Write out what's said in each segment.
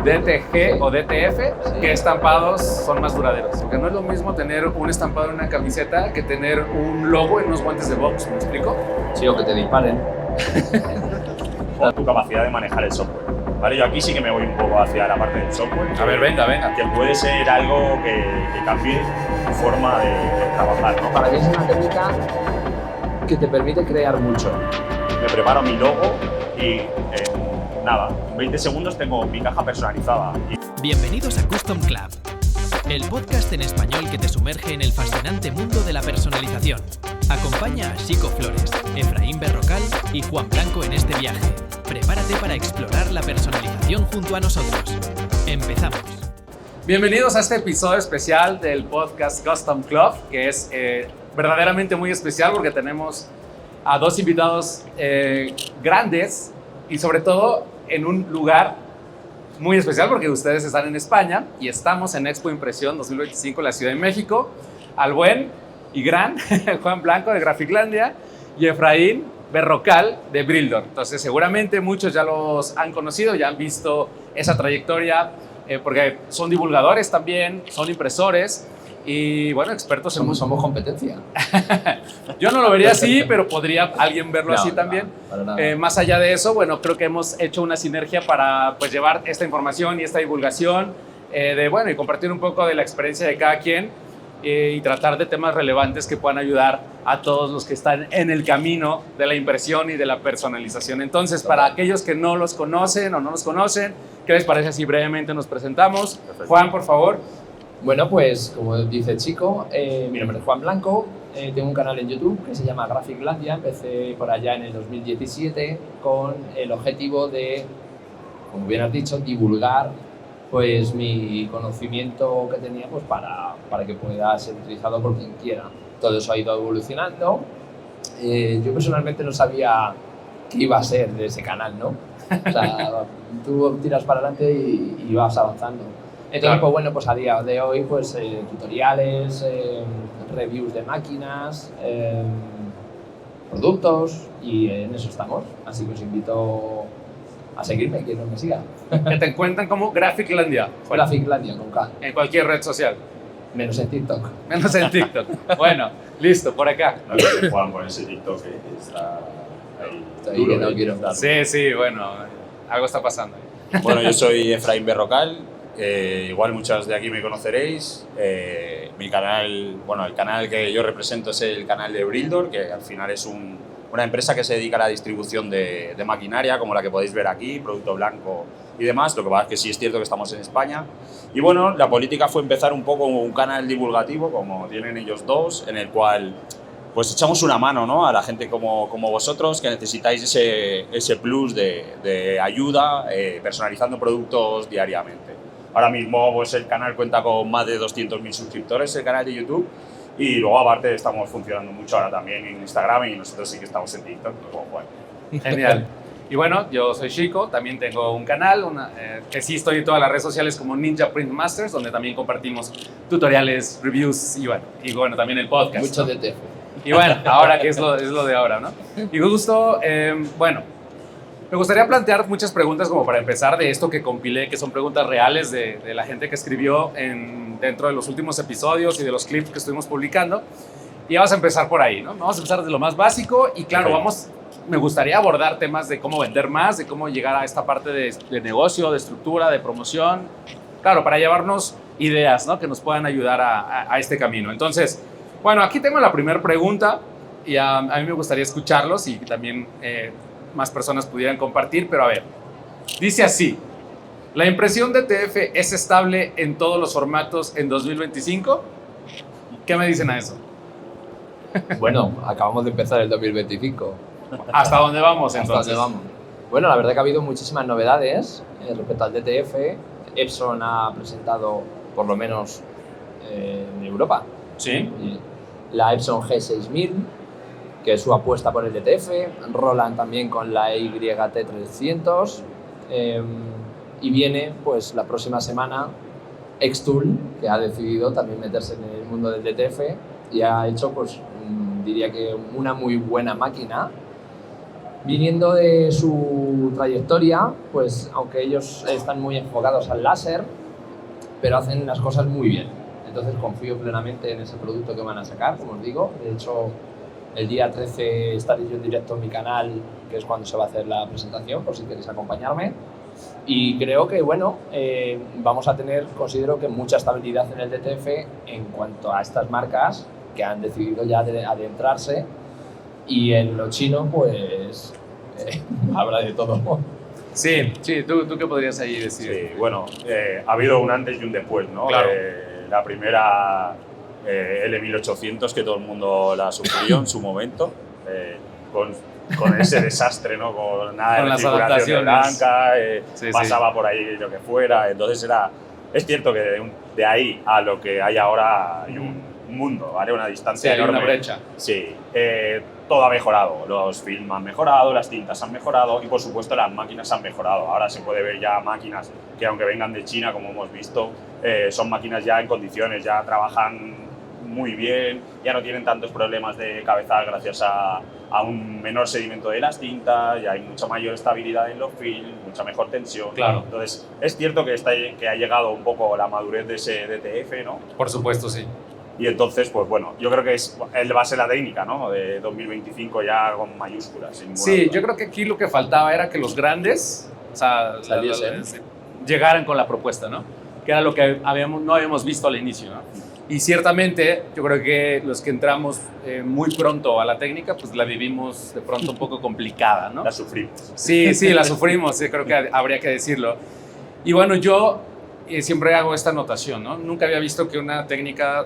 DTG o DTF, qué estampados son más duraderos. Porque no es lo mismo tener un estampado en una camiseta que tener un logo en unos guantes de box, ¿me explico? Sí, o que te disparen. O tu capacidad de manejar el software. Vale, yo aquí sí que me voy un poco hacia la parte del software. A ver, venga. Que puede ser algo que cambie tu forma de trabajar, ¿no? Para mí es una técnica que te permite crear mucho. Me preparo mi logo y nada, en 20 segundos tengo mi caja personalizada. Bienvenidos a Custom Club, el podcast en español que te sumerge en el fascinante mundo de la personalización. Acompaña a Chico Flores, Efraín Berrocal y Juan Blanco en este viaje. Prepárate para explorar la personalización junto a nosotros. Empezamos. Bienvenidos a este episodio especial del podcast Custom Club, que es verdaderamente muy especial porque tenemos a dos invitados grandes y sobre todo en un lugar muy especial porque ustedes están en España y estamos en Expo Impresión 2025 en la Ciudad de México. Al buen y gran Juan Blanco de Graficlandia y Efraín Berrocal de Brildor. Entonces seguramente muchos ya los han conocido, ya han visto esa trayectoria porque son divulgadores también, son impresores y bueno, expertos en... Somos competencia. Yo no lo vería así, pero podría alguien verlo así No, también. para nada. Más allá de eso, bueno, creo que hemos hecho una sinergia para pues, llevar esta información y esta divulgación y compartir un poco de la experiencia de cada quien y tratar de temas relevantes que puedan ayudar a todos los que están en el camino de la impresión y de la personalización. Entonces, para aquellos que no los conocen o no nos conocen, ¿qué les parece si brevemente nos presentamos? Perfecto. Juan, por favor. Bueno, pues como dice Chico, mi nombre es Juan Blanco, tengo un canal en YouTube que se llama Graficlandia, empecé por allá en el 2017 con el objetivo de, como bien has dicho, divulgar pues mi conocimiento que tenía pues para que pueda ser utilizado por quien quiera. Todo eso ha ido evolucionando. Yo personalmente no sabía qué iba a ser de ese canal, ¿no? O sea, tú tiras para adelante y vas avanzando. Entonces, Claro. pues bueno, pues a día de hoy, pues tutoriales, reviews de máquinas, productos y en eso estamos. Así que os invito a seguirme, quien no me siga. Que te encuentran como Graficlandia. Graficlandia con K, En cualquier red social, menos en TikTok. menos en TikTok. Bueno, listo, por acá. No sé si Juan con ese TikTok que está ahí. Estoy duro, que no ¿eh? quiero dar. Sí, bueno, algo está pasando. Bueno, yo soy Efraín Berrocal, igual muchos de aquí me conoceréis. Mi canal, bueno, el canal que yo represento es el canal de Brildor, que al final es una empresa que se dedica a la distribución de maquinaria, como la que podéis ver aquí, Producto Blanco y demás. Lo que pasa es que sí es cierto que estamos en España. Y bueno, la política fue empezar un poco un canal divulgativo, como tienen ellos dos, en el cual pues echamos una mano, ¿no? A la gente como vosotros que necesitáis ese plus de ayuda personalizando productos diariamente. Ahora mismo pues, el canal cuenta con más de 200.000 suscriptores, el canal de YouTube, y luego aparte estamos funcionando mucho ahora también en Instagram y nosotros sí que estamos en TikTok. Como, bueno. Genial. Y bueno, yo soy Chico, también tengo un canal, que sí estoy en todas las redes sociales como Ninja Print Masters, donde también compartimos tutoriales, reviews y bueno también el podcast. Mucho ¿no? de TF. Y bueno, ahora que es lo de ahora, ¿no? Y justo, me gustaría plantear muchas preguntas como para empezar de esto que compilé, que son preguntas reales de la gente que escribió dentro de los últimos episodios y de los clips que estuvimos publicando. Y vamos a empezar por ahí, ¿no? Vamos a empezar desde lo más básico y claro, me gustaría abordar temas de cómo vender más, de cómo llegar a esta parte de negocio, de estructura, de promoción. Claro, para llevarnos ideas, ¿no? Que nos puedan ayudar a este camino. Entonces, bueno, aquí tengo la primera pregunta y a mí me gustaría escucharlos y también más personas pudieran compartir, pero a ver, dice así: ¿la impresión de TF es estable en todos los formatos en 2025? ¿Qué me dicen a eso? Bueno, acabamos de empezar el 2025. ¿Hasta dónde vamos ¿Hasta entonces? dónde vamos? Bueno, la verdad que ha habido muchísimas novedades respecto al DTF. Epson ha presentado, por lo menos en Europa, Sí. la Epson G6000, que es su apuesta por el DTF. Roland también con la YT300. Y viene, pues, la próxima semana Xtool, que ha decidido también meterse en el mundo del DTF y ha hecho, pues, diría que una muy buena máquina Viniendo de su trayectoria, pues aunque ellos están muy enfocados al láser, pero hacen las cosas muy bien. Entonces confío plenamente en ese producto que van a sacar, como os digo. De hecho, el día 13 estaré yo en directo en mi canal, que es cuando se va a hacer la presentación, por si queréis acompañarme. Y creo que, bueno, vamos a tener, considero que mucha estabilidad en el DTF en cuanto a estas marcas que han decidido ya adentrarse. Y en lo chino, pues, habrá de todo. Sí, ¿tú qué podrías ahí decir? Sí, bueno, ha habido un antes y un después, ¿no? Claro. La primera L1800, que todo el mundo la sufrió en su momento, con ese desastre, ¿no? Con nada Con de las circulación adaptaciones. blanca, Sí, pasaba por ahí lo que fuera. Entonces es cierto que de ahí a lo que hay ahora hay un mundo, ¿vale? Una distancia Sí, hay enorme. una brecha. Sí, todo ha mejorado. Los film han mejorado, las tintas han mejorado y, por supuesto, las máquinas han mejorado. Ahora se puede ver ya máquinas que, aunque vengan de China, como hemos visto, son máquinas ya en condiciones, ya trabajan muy bien, ya no tienen tantos problemas de cabezal gracias a un menor sedimento de las tintas, ya hay mucha mayor estabilidad en los films, mucha mejor tensión. Claro. Entonces, es cierto que ha llegado un poco la madurez de ese DTF, ¿no? Por supuesto, sí. Y entonces, pues bueno, yo creo que va a ser la técnica, ¿no? De 2025 ya con mayúsculas. Sin ninguna Sí, duda. yo creo que aquí lo que faltaba era que los grandes, o sea, Saliesen. llegaran con la propuesta, ¿no? Que era lo que no habíamos visto al inicio, ¿no? Y ciertamente, yo creo que los que entramos muy pronto a la técnica, pues la vivimos de pronto un poco complicada, ¿no? La sufrimos. Sí, la sufrimos, sí, creo que habría que decirlo. Y bueno, yo siempre hago esta anotación, ¿no? Nunca había visto que una técnica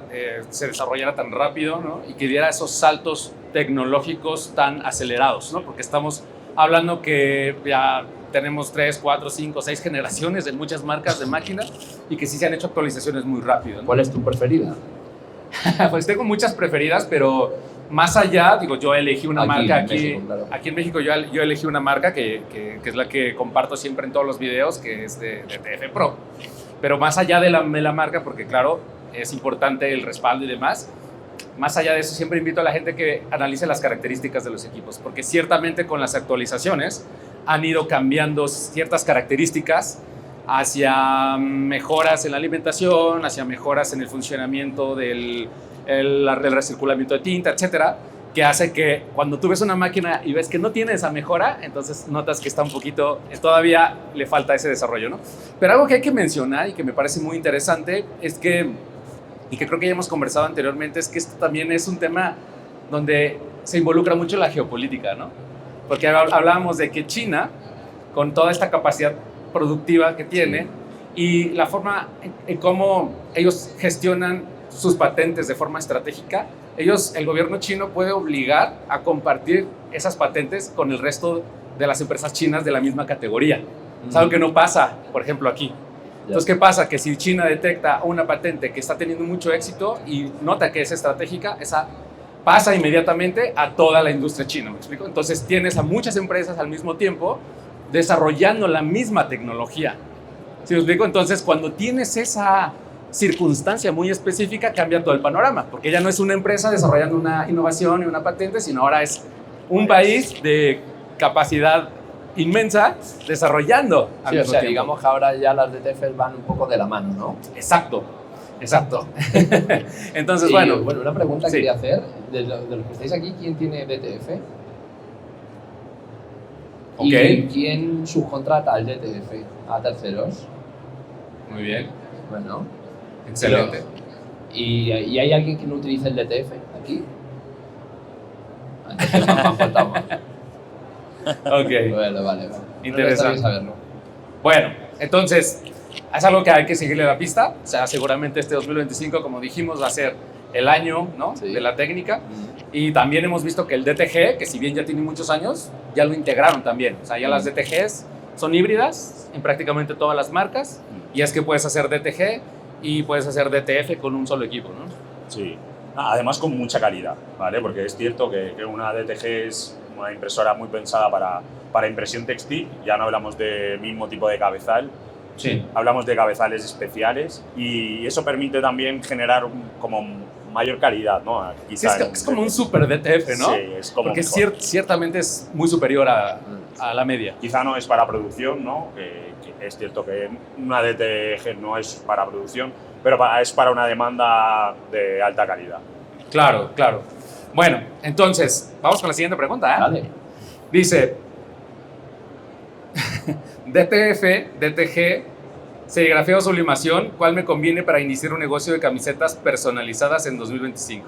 se desarrollara tan rápido, ¿no? Y que diera esos saltos tecnológicos tan acelerados, ¿no? Porque estamos hablando que ya tenemos 3, 4, 5, 6 generaciones de muchas marcas de máquinas y que sí se han hecho actualizaciones muy rápido, ¿no? ¿Cuál es tu preferida? Pues tengo muchas preferidas, pero más allá, digo, yo elegí una marca en México, claro. aquí en México yo elegí una marca que es la que comparto siempre en todos los videos, que es de TF Pro. Pero más allá de la marca, porque claro, es importante el respaldo y demás, más allá de eso siempre invito a la gente que analice las características de los equipos, porque ciertamente con las actualizaciones han ido cambiando ciertas características hacia mejoras en la alimentación, hacia mejoras en el funcionamiento del recirculamiento de tinta, etcétera, que hace que cuando tú ves una máquina y ves que no tiene esa mejora, entonces notas que está un poquito, todavía le falta ese desarrollo, ¿no? Pero algo que hay que mencionar y que me parece muy interesante es que, y que creo que ya hemos conversado anteriormente, es que esto también es un tema donde se involucra mucho la geopolítica, ¿no? Porque hablábamos de que China, con toda esta capacidad productiva que tiene y la forma en cómo ellos gestionan sus patentes de forma estratégica, el gobierno chino puede obligar a compartir esas patentes con el resto de las empresas chinas de la misma categoría. Es algo que no pasa, por ejemplo, aquí. Entonces, ¿qué pasa? Que si China detecta una patente que está teniendo mucho éxito y nota que es estratégica, esa pasa inmediatamente a toda la industria china, ¿me explico? Entonces, tienes a muchas empresas al mismo tiempo desarrollando la misma tecnología. ¿Sí me explico? Entonces, cuando tienes esa circunstancia muy específica, cambia todo el panorama, porque ya no es una empresa desarrollando una innovación y una patente, sino ahora es un país de capacidad inmensa desarrollando al Sí, o mismo sea, tiempo. digamos que ahora ya las DTFs van un poco de la mano, ¿no? Exacto. Entonces, Y, bueno, una pregunta que sí. quería hacer, de los que estáis aquí, ¿quién tiene DTF? ¿Y Ok. quién subcontrata al DTF a terceros? Muy bien, Bueno, excelente. ¿y hay alguien que no utilice el DTF aquí? Entonces me han faltado más. Ok, Vale. Interesante. Está bien saberlo. bueno, entonces es algo que hay que seguirle la pista. O sea, seguramente este 2025, como dijimos, va a ser el año, ¿no? Sí. De la técnica. Y también hemos visto que el DTG, que si bien ya tiene muchos años, ya lo integraron también. O sea, ya las DTGs son híbridas en prácticamente todas las marcas. Y es que puedes hacer DTG y puedes hacer DTF con un solo equipo, ¿no? Sí. Además, con mucha calidad, ¿vale? Porque es cierto que una DTG es una impresora muy pensada para impresión textil. Ya no hablamos del mismo tipo de cabezal, Sí. Hablamos de cabezales especiales y eso permite también generar como mayor calidad, ¿no? Sí, es como un super DTF, ¿no? Sí, es como porque ciertamente es muy superior a la media. Quizá no es para producción, ¿no? Que es cierto que una DTG no es para producción, pero es para una demanda de alta calidad. Claro, claro. Bueno, entonces, vamos con la siguiente pregunta, ¿eh? Vale. Dice, DTF, DTG, serigrafía o sublimación, ¿cuál me conviene para iniciar un negocio de camisetas personalizadas en 2025?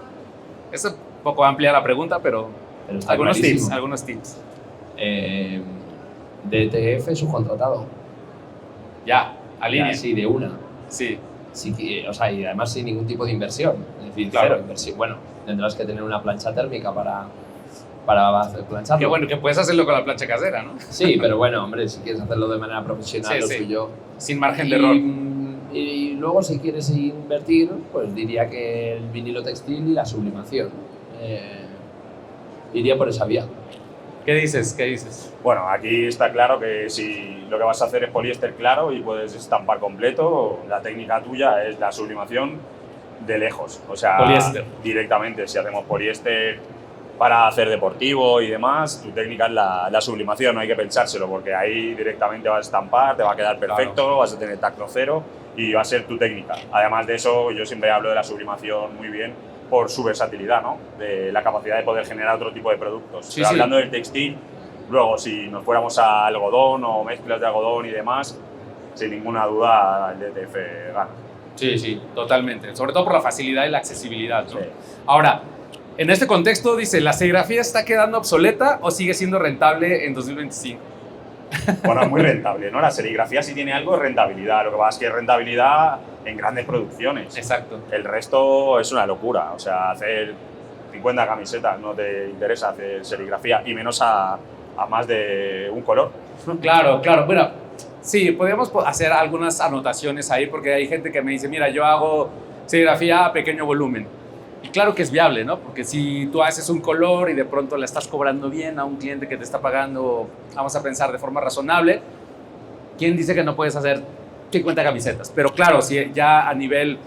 Es un poco amplia la pregunta, pero está algunos clarísimo. tips, algunos tips. DTF subcontratado. Ya, alinea. Sí, de una. Sí. Sí, o sea, y además sin ningún tipo de inversión. Es decir, Claro. cero inversión. Bueno, tendrás que tener una plancha térmica para hacer plancharlo. Qué bueno que puedes hacerlo con la plancha casera, ¿no? Sí, pero bueno, hombre, si quieres hacerlo de manera profesional, Sí, lo sí. suyo. Sin margen de error. Y luego, si quieres invertir, pues diría que el vinilo textil y la sublimación. Iría por esa vía. ¿Qué dices? ¿Qué dices? Bueno, aquí está claro que si lo que vas a hacer es poliéster claro y puedes estampar completo, la técnica tuya es la sublimación de lejos. O sea, Poliéster. directamente, si hacemos poliéster para hacer deportivo y demás, tu técnica es la sublimación, no hay que pensárselo, porque ahí directamente vas a estampar, te va a quedar perfecto, Claro. vas a tener tacto cero y va a ser tu técnica. Además de eso, yo siempre hablo de la sublimación muy bien por su versatilidad, ¿no? De la capacidad de poder generar otro tipo de productos. Sí, Pero sí. hablando del textil, luego si nos fuéramos a algodón o mezclas de algodón y demás, sin ninguna duda el DTF gana. Sí, sí, totalmente. Sobre todo por la facilidad y la accesibilidad, ¿no? Sí. Ahora, en este contexto, dice, ¿la serigrafía está quedando obsoleta o sigue siendo rentable en 2025? Bueno, es muy rentable, ¿no? La serigrafía sí tiene algo de rentabilidad, lo que pasa es que es rentabilidad en grandes producciones. Exacto. El resto es una locura, o sea, hacer 50 camisetas no te interesa hacer serigrafía y menos a más de un color. Claro, claro. Bueno, sí, podríamos hacer algunas anotaciones ahí porque hay gente que me dice, mira, yo hago serigrafía a pequeño volumen. Y claro que es viable, ¿no? Porque si tú haces un color y de pronto le estás cobrando bien a un cliente que te está pagando, vamos a pensar de forma razonable, ¿quién dice que no puedes hacer 50 camisetas? Pero claro, si ya a nivel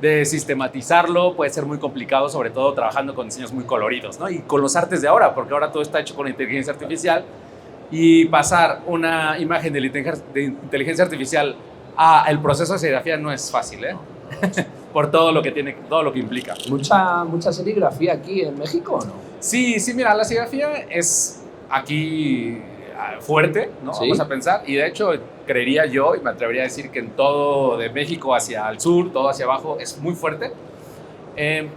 de sistematizarlo puede ser muy complicado, sobre todo trabajando con diseños muy coloridos, ¿no? Y con los artes de ahora, porque ahora todo está hecho con inteligencia artificial y pasar una imagen de inteligencia artificial a el proceso de serigrafía no es fácil, ¿eh? Por todo lo que implica. ¿Mucha serigrafía aquí en México o no? Sí, sí, mira, la serigrafía es aquí fuerte, ¿no? ¿Sí? Vamos a pensar, y de hecho creería yo, y me atrevería a decir que en todo de México hacia el sur, todo hacia abajo, es muy fuerte,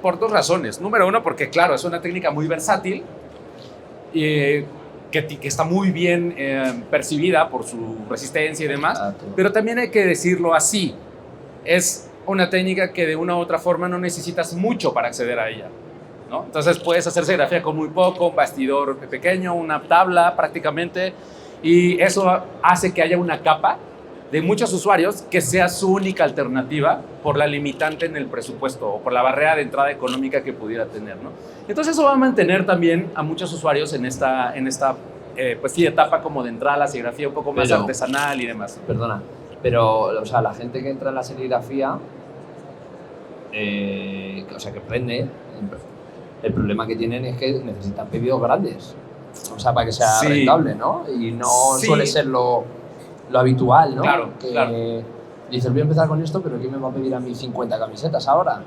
por dos razones. Número uno, porque claro, es una técnica muy versátil, que está muy bien percibida por su resistencia y demás, pero también hay que decirlo así, es una técnica que de una u otra forma no necesitas mucho para acceder a ella, ¿no? Entonces puedes hacer serigrafía con muy poco, un bastidor pequeño, una tabla prácticamente, y eso hace que haya una capa de muchos usuarios que sea su única alternativa por la limitante en el presupuesto o por la barrera de entrada económica que pudiera tener, ¿no? Entonces eso va a mantener también a muchos usuarios en esta pues sí, etapa como de entrada a la serigrafía un poco más Pero, artesanal y demás. Perdona, pero o sea, la gente que entra en la serigrafía, o sea, que aprende, el problema que tienen es que necesitan pedidos grandes, o sea, para que sea Sí. rentable, ¿no? Y no Sí. suele ser lo habitual, ¿no? Claro, que claro. dices, voy a empezar con esto, pero ¿quién me va a pedir a mí 50 camisetas ahora?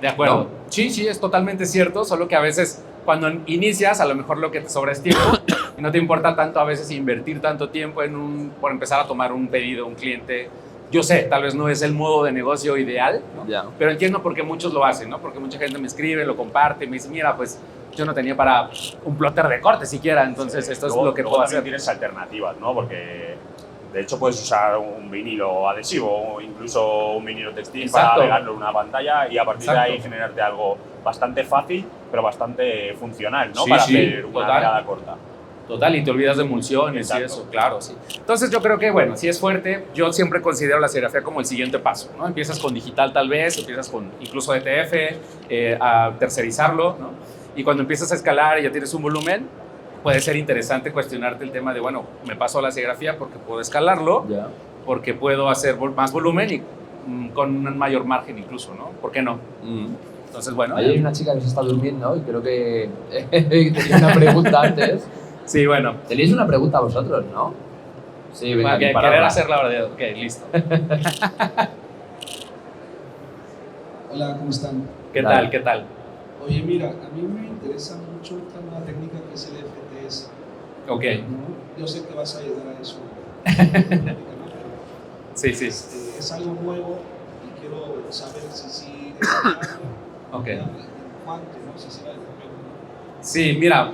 De acuerdo. ¿No? Sí, sí, es totalmente cierto, solo que a veces cuando inicias, a lo mejor lo que te sobra es tiempo y no te importa tanto a veces invertir tanto tiempo por empezar a tomar un pedido, un cliente. Yo sé, tal vez no es el modo de negocio ideal, ¿no? Ya. Pero entiendo por qué muchos lo hacen, ¿no? Porque mucha gente me escribe, lo comparte, me dice, mira, pues yo no tenía para un plotter de corte siquiera, entonces esto es Luego- lo que luego puedo también hacer. tienes alternativas, ¿no? Porque de hecho puedes usar un vinilo adhesivo o incluso un vinilo textil Exacto. para pegarlo en una pantalla y a partir Exacto. de ahí generarte algo bastante fácil, pero bastante funcional, ¿no? Sí, para sí, hacer una total. tirada corta. Total, y te olvidas de emulsiones y Exacto. eso, claro, sí. Entonces yo creo que, bueno, si es fuerte, yo siempre considero la serigrafía como el siguiente paso, ¿no? Empiezas con digital tal vez, empiezas con incluso DTF, a tercerizarlo, ¿no? Y cuando empiezas a escalar y ya tienes un volumen, puede ser interesante cuestionarte el tema de, bueno, me paso a la serigrafía porque puedo escalarlo Ya. porque puedo hacer más volumen y con un mayor margen incluso, ¿no? ¿Por qué no? Entonces, bueno. Ahí hay una chica que se está durmiendo y creo que tenía una pregunta antes. Sí, bueno. Tenéis una pregunta vosotros, ¿no? Sí, venga, querer hacer la verdad. Ok, listo. Hola, ¿cómo están? ¿Qué tal? ¿Qué tal? Oye, mira, a mí me interesa mucho esta nueva técnica que es el FTS. Ok. ¿No? Yo sé que vas a ayudar a eso. Sí, sí. Es algo nuevo y quiero saber si sí es algo. Ok. En cuánto, ¿no? Si será el primero, ¿no? Sí, mira.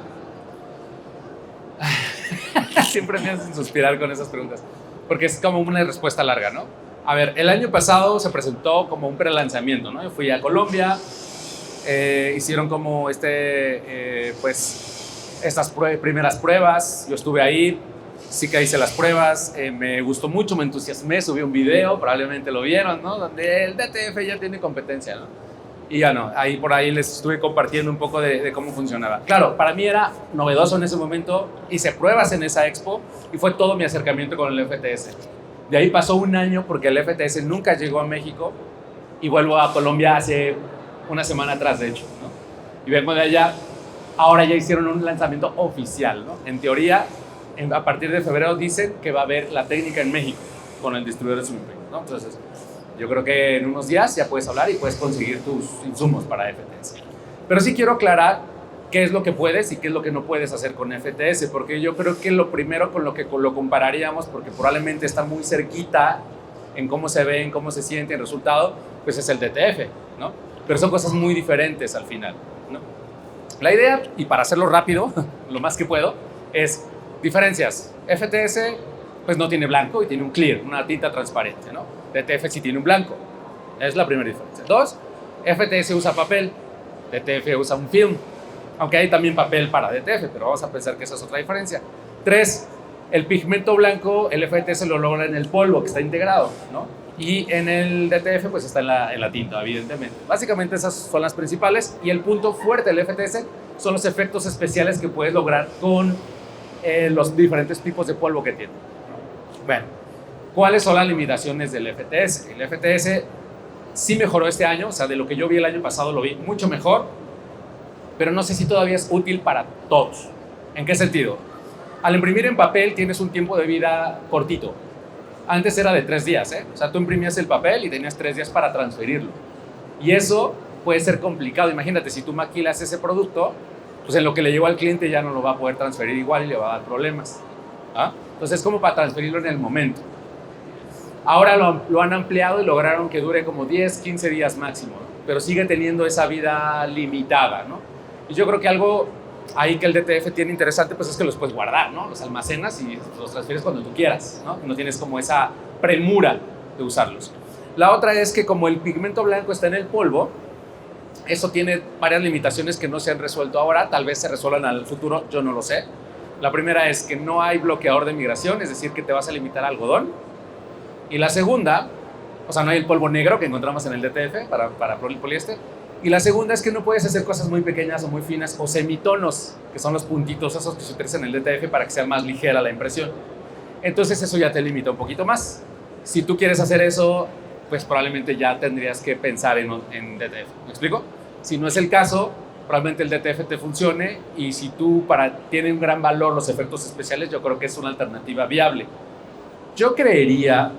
Siempre me hacen suspirar con esas preguntas, porque es como una respuesta larga, ¿no? A ver, el año pasado se presentó como un prelanzamiento, ¿no? Yo fui a Colombia, hicieron como pues, estas primeras pruebas, yo estuve ahí, sí que hice las pruebas, me gustó mucho, me entusiasmé, subí un video, probablemente lo vieron, ¿no? Donde el DTF ya tiene competencia, ¿no? Y ya no, por ahí les estuve compartiendo un poco de cómo funcionaba. Claro, para mí era novedoso en ese momento, hice pruebas en esa expo y fue todo mi acercamiento con el FTS. De ahí pasó un año porque el FTS nunca llegó a México y vuelvo a Colombia hace una semana atrás, de hecho, ¿no? Y vengo de allá, ahora ya hicieron un lanzamiento oficial, ¿no? En teoría, a partir de febrero dicen que va a haber la técnica en México con el distribuidor de Sumiprint, ¿no? Entonces, yo creo que en unos días ya puedes hablar y puedes conseguir tus insumos para FTS. Pero sí quiero aclarar qué es lo que puedes y qué es lo que no puedes hacer con FTS, porque yo creo que lo primero con lo que lo compararíamos, porque probablemente está muy cerquita en cómo se ve, en cómo se siente el resultado, pues es el DTF, ¿no? Pero son cosas muy diferentes al final, ¿no? La idea, y para hacerlo rápido, lo más que puedo, es diferencias. FTS pues no tiene blanco y tiene un clear, una tinta transparente, ¿no? DTF sí tiene un blanco. Es la primera diferencia. 2, FTS usa papel, DTF usa un film, aunque hay también papel para DTF, pero vamos a pensar que esa es otra diferencia. 3, el pigmento blanco, el FTS lo logra en el polvo que está integrado, ¿no? Y en el DTF pues está en la tinta, evidentemente. Básicamente esas son las principales, y el punto fuerte del FTS son los efectos especiales que puedes lograr con los diferentes tipos de polvo que tiene. Bueno, ¿cuáles son las limitaciones del FTS? El FTS sí mejoró este año, o sea, de lo que yo vi el año pasado lo vi mucho mejor, pero no sé si todavía es útil para todos. ¿En qué sentido? Al imprimir en papel tienes un tiempo de vida cortito. Antes era de 3 días, ¿eh? O sea, tú imprimías el papel y tenías 3 días para transferirlo. Y eso puede ser complicado. Imagínate, si tú maquilas ese producto, pues en lo que le llegó al cliente ya no lo va a poder transferir igual y le va a dar problemas. ¿Ah? Entonces es como para transferirlo en el momento. Ahora lo han ampliado y lograron que dure como 10, 15 días máximo, ¿no? Pero sigue teniendo esa vida limitada, ¿no? Y yo creo que algo ahí que el DTF tiene interesante pues es que los puedes guardar, ¿no? Los almacenas y los transfieres cuando tú quieras, ¿no? No tienes como esa premura de usarlos. La otra es que como el pigmento blanco está en el polvo, eso tiene varias limitaciones que no se han resuelto ahora, tal vez se resuelvan al futuro, yo no lo sé. La primera es que no hay bloqueador de migración, es decir, que te vas a limitar a algodón. Y la segunda, o sea, no hay el polvo negro que encontramos en el DTF para poliéster. Y la segunda es que no puedes hacer cosas muy pequeñas o muy finas o semitonos, que son los puntitos esos que se utilizan en el DTF para que sea más ligera la impresión. Entonces eso ya te limita un poquito más. Si tú quieres hacer eso, pues probablemente ya tendrías que pensar en DTF. ¿Me explico? Si no es el caso, probablemente el DTF te funcione, y si tiene un gran valor los efectos especiales, yo creo que es una alternativa viable. Yo creería,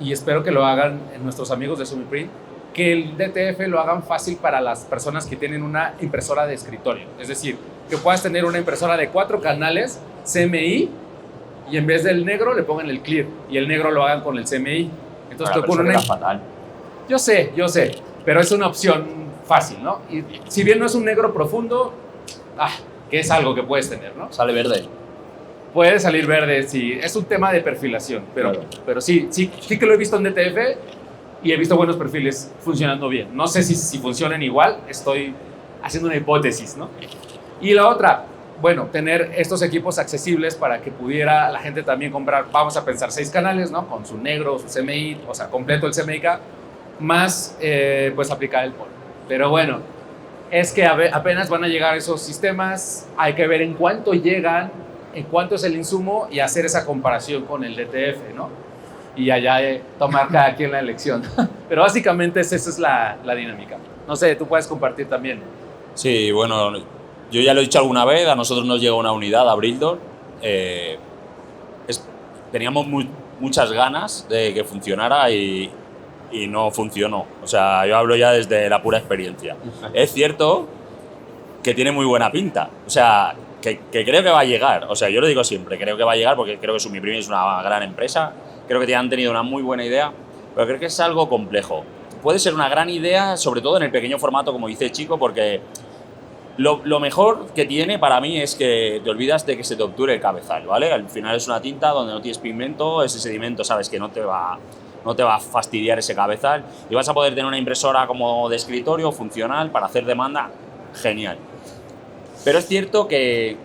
y espero que lo hagan nuestros amigos de Sumiprint, que el DTF lo hagan fácil para las personas que tienen una impresora de escritorio. Es decir, que puedas tener una impresora de 4 canales CMI y en vez del negro le pongan el clear y el negro lo hagan con el CMI. Entonces Bueno, pero eso era fatal. Yo sé, pero es una opción fácil, ¿no? Y si bien no es un negro profundo, que es algo que puedes tener, ¿no? Sale verde. Puede salir verde, sí. Es un tema de perfilación, pero sí que lo he visto en DTF y he visto buenos perfiles funcionando bien. No sé si funcionan igual, estoy haciendo una hipótesis, ¿no? Y la otra, bueno, tener estos equipos accesibles para que pudiera la gente también comprar, vamos a pensar 6 canales, ¿no? Con su negro, su CMI, o sea, completo el CMYK, más pues aplicar el polvo. Pero bueno, es que apenas van a llegar esos sistemas, hay que ver en cuánto llegan, en cuánto es el insumo y hacer esa comparación con el DTF, ¿no? y allá tomar cada quien la elección. Pero básicamente esa es la dinámica. No sé, tú puedes compartir también. Sí, bueno, yo ya lo he dicho alguna vez, a nosotros nos llegó una unidad a Brildor. Teníamos muchas ganas de que funcionara y no funcionó. O sea, yo hablo ya desde la pura experiencia. Es cierto que tiene muy buena pinta. O sea, que creo que va a llegar. O sea, yo lo digo siempre, creo que va a llegar porque creo que Sumiprime es una gran empresa. Creo que han tenido una muy buena idea, pero creo que es algo complejo. Puede ser una gran idea, sobre todo en el pequeño formato, como dice Chico, porque lo mejor que tiene para mí es que te olvidas de que se te obture el cabezal, ¿vale? Al final es una tinta donde no tienes pigmento, ese sedimento sabes que no te va a fastidiar ese cabezal y vas a poder tener una impresora como de escritorio funcional para hacer demanda, genial. Pero es cierto que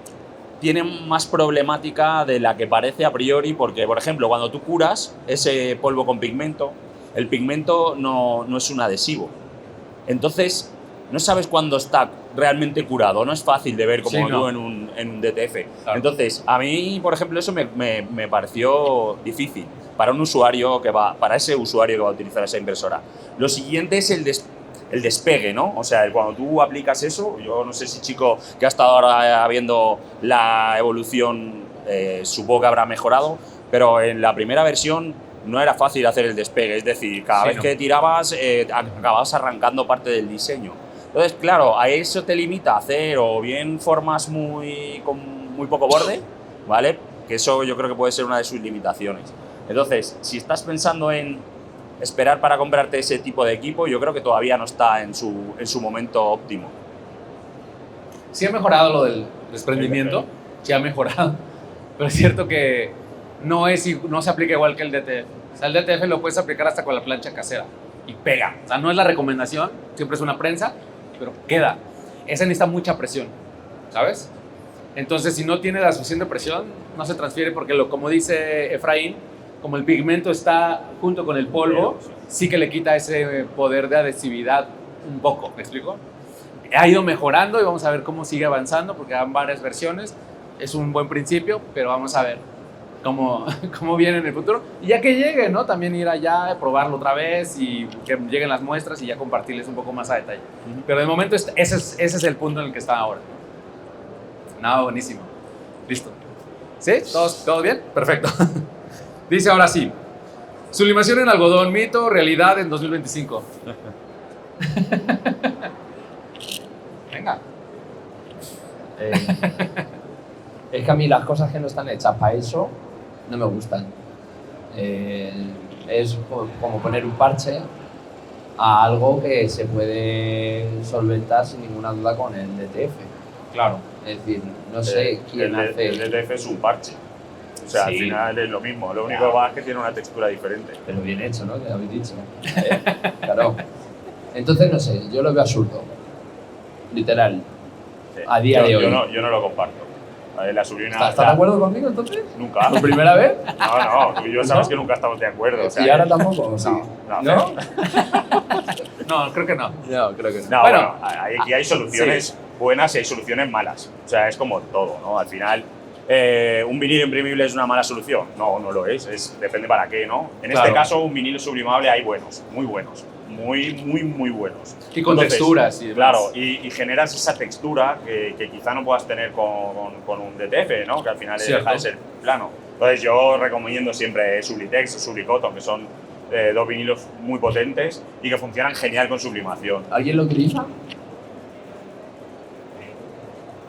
tiene más problemática de la que parece a priori porque, por ejemplo, cuando tú curas ese polvo con pigmento, el pigmento no es un adhesivo. Entonces, no sabes cuándo está realmente curado, no es fácil de ver como sí, no. en un DTF. Claro. Entonces, a mí, por ejemplo, eso me pareció difícil para un usuario para ese usuario que va a utilizar esa impresora. Lo siguiente es el despegue, ¿no? O sea, cuando tú aplicas eso, yo no sé si Chico, que ha estado ahora viendo la evolución, supongo que habrá mejorado, pero en la primera versión no era fácil hacer el despegue, es decir, cada vez que tirabas acababas arrancando parte del diseño. Entonces, claro, a eso te limita a hacer o bien formas con muy poco borde, ¿vale? Que eso yo creo que puede ser una de sus limitaciones. Entonces, si estás pensando en esperar para comprarte ese tipo de equipo, yo creo que todavía no está en su momento óptimo. Sí ha mejorado lo del desprendimiento, sí ha mejorado, pero es cierto que no se aplica igual que el DTF. O sea, el DTF lo puedes aplicar hasta con la plancha casera y pega. O sea, no es la recomendación, siempre es una prensa, pero queda. Esa necesita mucha presión, ¿sabes? Entonces, si no tiene la suficiente presión, no se transfiere porque, como dice Efraín, como el pigmento está junto con el polvo, sí que le quita ese poder de adhesividad un poco, ¿me explico? Ha ido mejorando y vamos a ver cómo sigue avanzando porque hay varias versiones. Es un buen principio, pero vamos a ver cómo viene en el futuro. Y ya que llegue, ¿no? También ir allá, probarlo otra vez y que lleguen las muestras y ya compartirles un poco más a detalle. Pero de momento ese es el punto en el que está ahora. Nada, buenísimo. Listo. ¿Sí? ¿Todo bien? Perfecto. Dice ahora sí. Sublimación en algodón, mito o realidad en 2025. Venga. Es que a mí las cosas que no están hechas para eso no me gustan. Es como poner un parche a algo que se puede solventar sin ninguna duda con el DTF. Claro. Es decir, no sé quién hace... El DTF es un parche. O sea, sí. Al final es lo mismo. Lo único que es que tiene una textura diferente. Pero bien hecho, ¿no? Que habéis dicho. Claro. Entonces, no sé, yo lo veo absurdo. Literal. Sí. A día de hoy. Yo no lo comparto. La sublina, ¿Estás de acuerdo conmigo entonces? Nunca. ¿Por primera vez? No, tú y yo sabes que nunca estamos de acuerdo. O sea, ¿y ahora tampoco? Sí. ¿No? No, creo que no. No, creo que no. No, bueno, aquí hay soluciones buenas y hay soluciones malas. O sea, es como todo, ¿no? Al final, ¿un vinilo imprimible es una mala solución? No, no lo es. Depende para qué, ¿no? En este caso, un vinilo sublimable hay buenos, muy buenos. Muy buenos. Y con texturas. Y claro, y generas esa textura que quizá no puedas tener con un DTF, ¿no? Que al final deja de ser plano. Entonces yo recomiendo siempre Sublitex o Sublicoton, que son dos vinilos muy potentes y que funcionan genial con sublimación. ¿Alguien lo utiliza?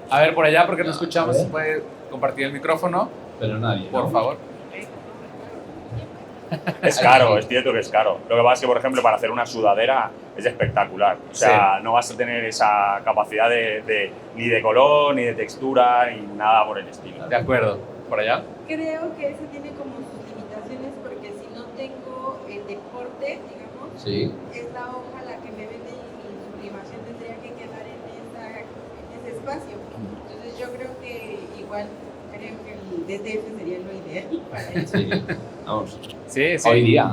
A ver, por allá, porque no escuchamos, ¿se puede compartir el micrófono? Pero nadie. Por favor. Es caro, es cierto que es caro. Lo que pasa es que, por ejemplo, para hacer una sudadera es espectacular. O sea, no vas a tener esa capacidad ni de color, ni de textura, ni nada por el estilo. De acuerdo. ¿Por allá? Creo que ese tiene como sus limitaciones porque si no tengo el deporte, digamos, es la hoja la que me vende y mi sublimación tendría que quedar en ese espacio. Entonces yo creo que igual creo que el DTF sería lo ideal para eso. Sí, vamos. Sí. Hoy día,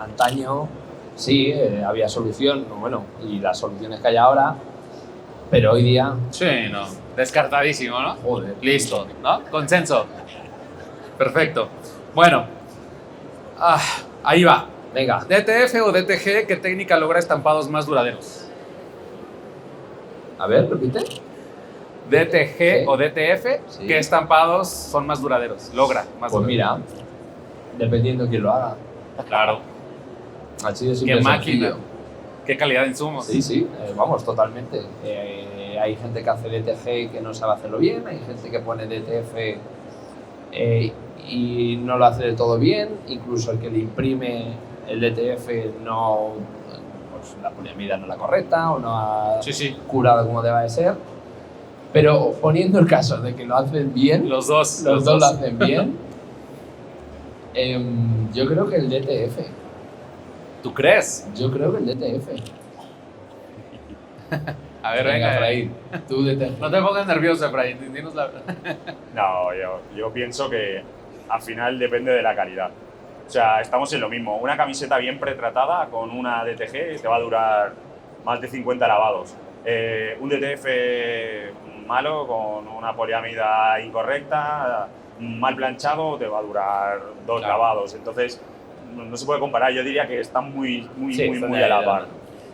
antaño, sí, había solución, bueno, y las soluciones que hay ahora, pero hoy día... Sí, no, descartadísimo, ¿no? Joder. Listo, ¿no? Consenso. Perfecto. Bueno, Ahí va. Venga. DTF o DTG, ¿qué técnica logra estampados más duraderos? A ver, repite. DTG o DTF, Sí. ¿qué estampados son más duraderos? Logra más Pues duraderos. mira, dependiendo quién lo haga. Claro. Así de ¿Qué simple, máquina? sencillo. ¿Qué calidad de insumos? Sí, vamos, totalmente. Hay gente que hace DTG que no sabe hacerlo bien, hay gente que pone DTF y no lo hace de todo bien, incluso el que le imprime el DTF no, pues la poliamida no es la correcta o no ha Sí. curado como debe de ser. Pero poniendo el caso de que lo hacen bien, Los dos. los dos lo hacen bien, yo creo que el DTF. ¿Tú crees? Yo creo que el DTF. A ver, venga. Efraín, tú DTF. No te pongas nervioso, Efraín. Dinos la verdad. No, yo pienso que al final depende de la calidad. O sea, estamos en lo mismo. Una camiseta bien pretratada con una DTG te va a durar más de 50 lavados. Un DTF malo con una poliamida incorrecta, mal planchado, te va a durar 2 Claro. lavados. Entonces, no se puede comparar. Yo diría que están muy están a la ahí, par.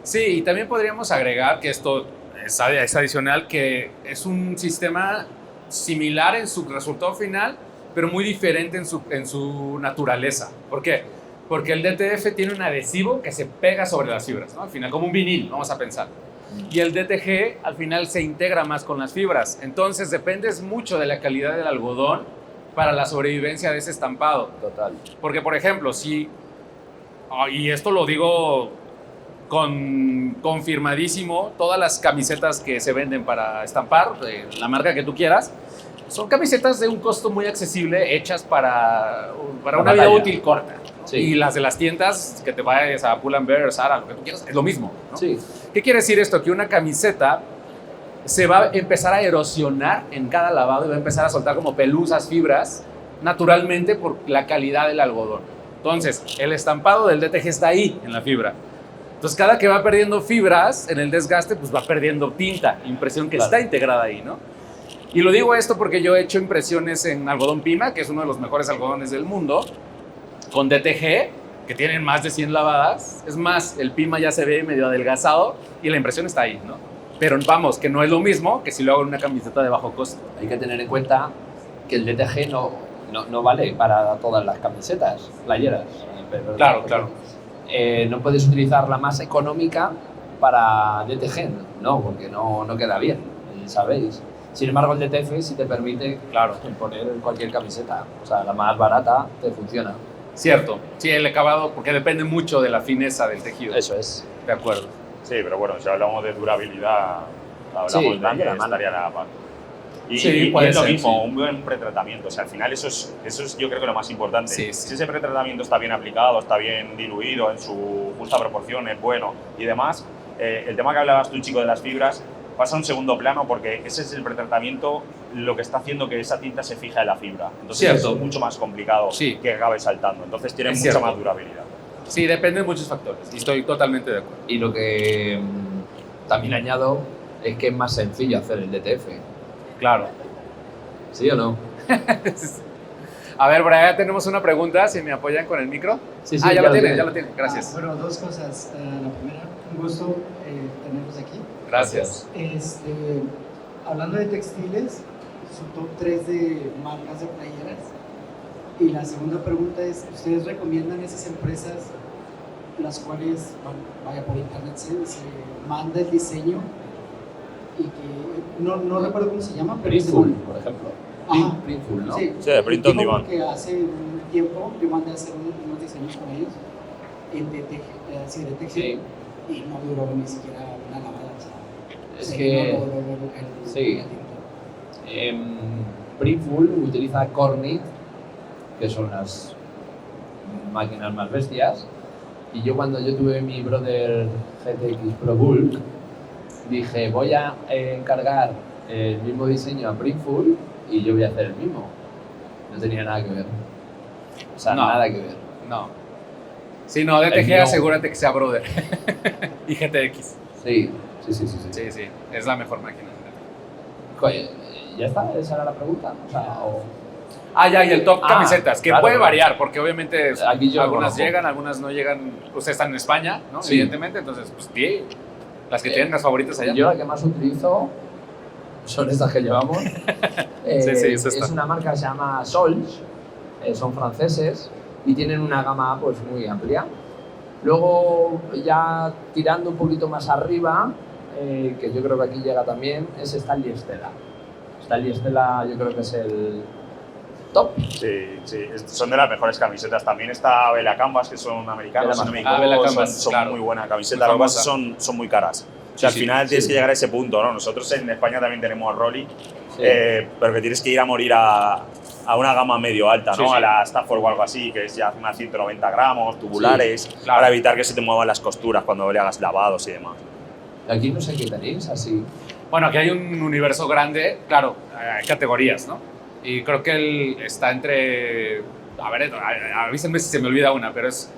Sí, y también podríamos agregar que esto es adicional, que es un sistema similar en su resultado final, pero muy diferente en su naturaleza. ¿Por qué? Porque el DTF tiene un adhesivo que se pega sobre las fibras, ¿no? Al final, como un vinil, vamos a pensar. Y el DTG al final se integra más con las fibras. Entonces dependes mucho de la calidad del algodón para la sobrevivencia de ese estampado. Total. Porque, por ejemplo, si, y esto lo digo confirmadísimo, todas las camisetas que se venden para estampar, de la marca que tú quieras, son camisetas de un costo muy accesible, hechas para una vida batalla. útil corta. Sí. Y las de las tiendas, que te vayas a Pull&Bear, Zara, lo que tú quieras, es lo mismo, ¿no? Sí. ¿Qué quiere decir esto? Que una camiseta se va a empezar a erosionar en cada lavado y va a empezar a soltar como pelusas, fibras, naturalmente por la calidad del algodón. Entonces, el estampado del DTG está ahí, en la fibra. Entonces, cada que va perdiendo fibras en el desgaste, pues va perdiendo tinta, impresión que Claro. está integrada ahí, ¿no? Y lo digo esto porque yo he hecho impresiones en algodón Pima, que es uno de los mejores algodones del mundo, con DTG, que tienen más de 100 lavadas. Es más, el Pima ya se ve medio adelgazado y la impresión está ahí, ¿no? Pero vamos, que no es lo mismo que si lo hago en una camiseta de bajo costo. Hay que tener en cuenta que el DTG no vale para todas las camisetas, playeras. Pero, Claro, claro. No puedes utilizar la más económica para DTG, no, porque no queda bien, ¿sabéis? Sin embargo, el DTF sí te permite, Claro. poner cualquier camiseta. O sea, la más barata te funciona. Cierto. Sí, el acabado, porque depende mucho de la fineza del tejido. Eso es. De acuerdo. Sí, pero bueno, si hablamos de durabilidad, hablamos Sí, de van de la que mano. estaría a la par. Y, Sí, y puede es lo ser, mismo, sí. un buen pretratamiento. O sea, al final eso es yo creo que lo más importante. Sí, sí. Si ese pretratamiento está bien aplicado, está bien diluido, en su justa proporción, es bueno y demás, el tema que hablabas tú, chico, de las fibras, pasa a un segundo plano porque ese es el pretratamiento lo que está haciendo que esa tinta se fija en la fibra. Entonces Cierto. es mucho más complicado Sí. que acabe saltando. Entonces tiene Es mucha cierto. más durabilidad. Sí, depende de muchos factores. Y estoy totalmente de acuerdo. Y lo que también añado es que es más sencillo hacer el DTF. Claro. ¿Sí o no? A ver, por allá tenemos una pregunta, si me apoyan con el micro. Sí, Ya lo tiene, gracias. Bueno, dos cosas. La primera, un gusto tenerlos aquí. Gracias. Hablando de textiles, su top 3 de marcas de playeras. Y la segunda pregunta es, ¿ustedes recomiendan esas empresas las cuales, bueno, vaya por internet, se manda el diseño y que no recuerdo cómo se llama, pero Printful, por ejemplo. Ajá. Printful, ¿no? Sí, de print on digo demand. porque hace un tiempo yo mandé a hacer unos diseños con ellos en DTG, Sí. y no duró ni siquiera una lavada. O sea, Es se que- llenó el sí. la tinta. Printful utiliza Kornit, que son las máquinas más bestias. Y yo cuando yo tuve mi Brother GTX Pro Bulk, dije, voy a encargar el mismo diseño a Printful y yo voy a hacer el mismo. No tenía nada que ver. O sea, No. nada que ver. No. Si no, DTG, El mío- asegúrate que sea Brother. Y GTX. Sí. Sí, sí. Es la mejor máquina. Oye, ¿ya está? ¿Esa era la pregunta? O sea, Ah, ya, y el top camisetas, que claro, puede claro. variar, porque obviamente Aquí yo algunas conozco. llegan, algunas no llegan. Ustedes están en España, ¿no? Sí. Evidentemente, entonces, pues, sí, las que tienen las favoritas allá. Yo la que más utilizo son estas que llevamos. Sí, es esta. Es una marca que se llama Sols, son franceses y tienen una gama pues muy amplia. Luego, ya tirando un poquito más arriba, que yo creo que aquí llega también, es Stanley Stella. Stanley Stella yo creo que es el top. Sí, son de las mejores camisetas. También está Bella Canvas, que son americanos, si no me equivoco, Bella Canvas, son claro. muy buena camiseta. Muy Lo que pasa es famosa. que son muy caras. O sea, Sí, al final tienes sí. que llegar a ese punto, ¿no? Nosotros en España también tenemos Rolly, Sí. pero que tienes que ir a morir a una gama medio alta, ¿no? Sí, sí. A la Stafford o algo así, que es ya unas 190 gramos, tubulares, claro. para evitar que se te muevan las costuras cuando le hagas lavados y demás. Aquí no sé qué tenéis, así. Bueno, aquí hay un universo grande, claro, hay categorías, ¿no? Y creo que él está entre, a ver, avísenme si se me olvida una, pero es,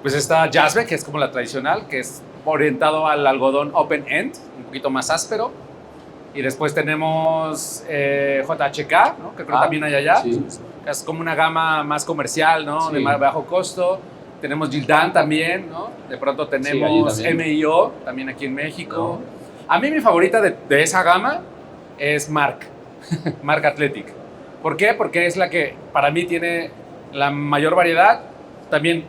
pues está Jazzbeck, que es como la tradicional, que es orientado al algodón open end, un poquito más áspero. Y después tenemos JHK, ¿no? Que creo que también hay allá, Sí. que es como una gama más comercial, ¿no? Sí. De más bajo costo. Tenemos Gildan también, ¿no? De pronto tenemos allí también. MIO, también aquí en México. A mí mi favorita de esa gama es Marc, Marc Athletic. ¿Por qué? Porque es la que para mí tiene la mayor variedad. También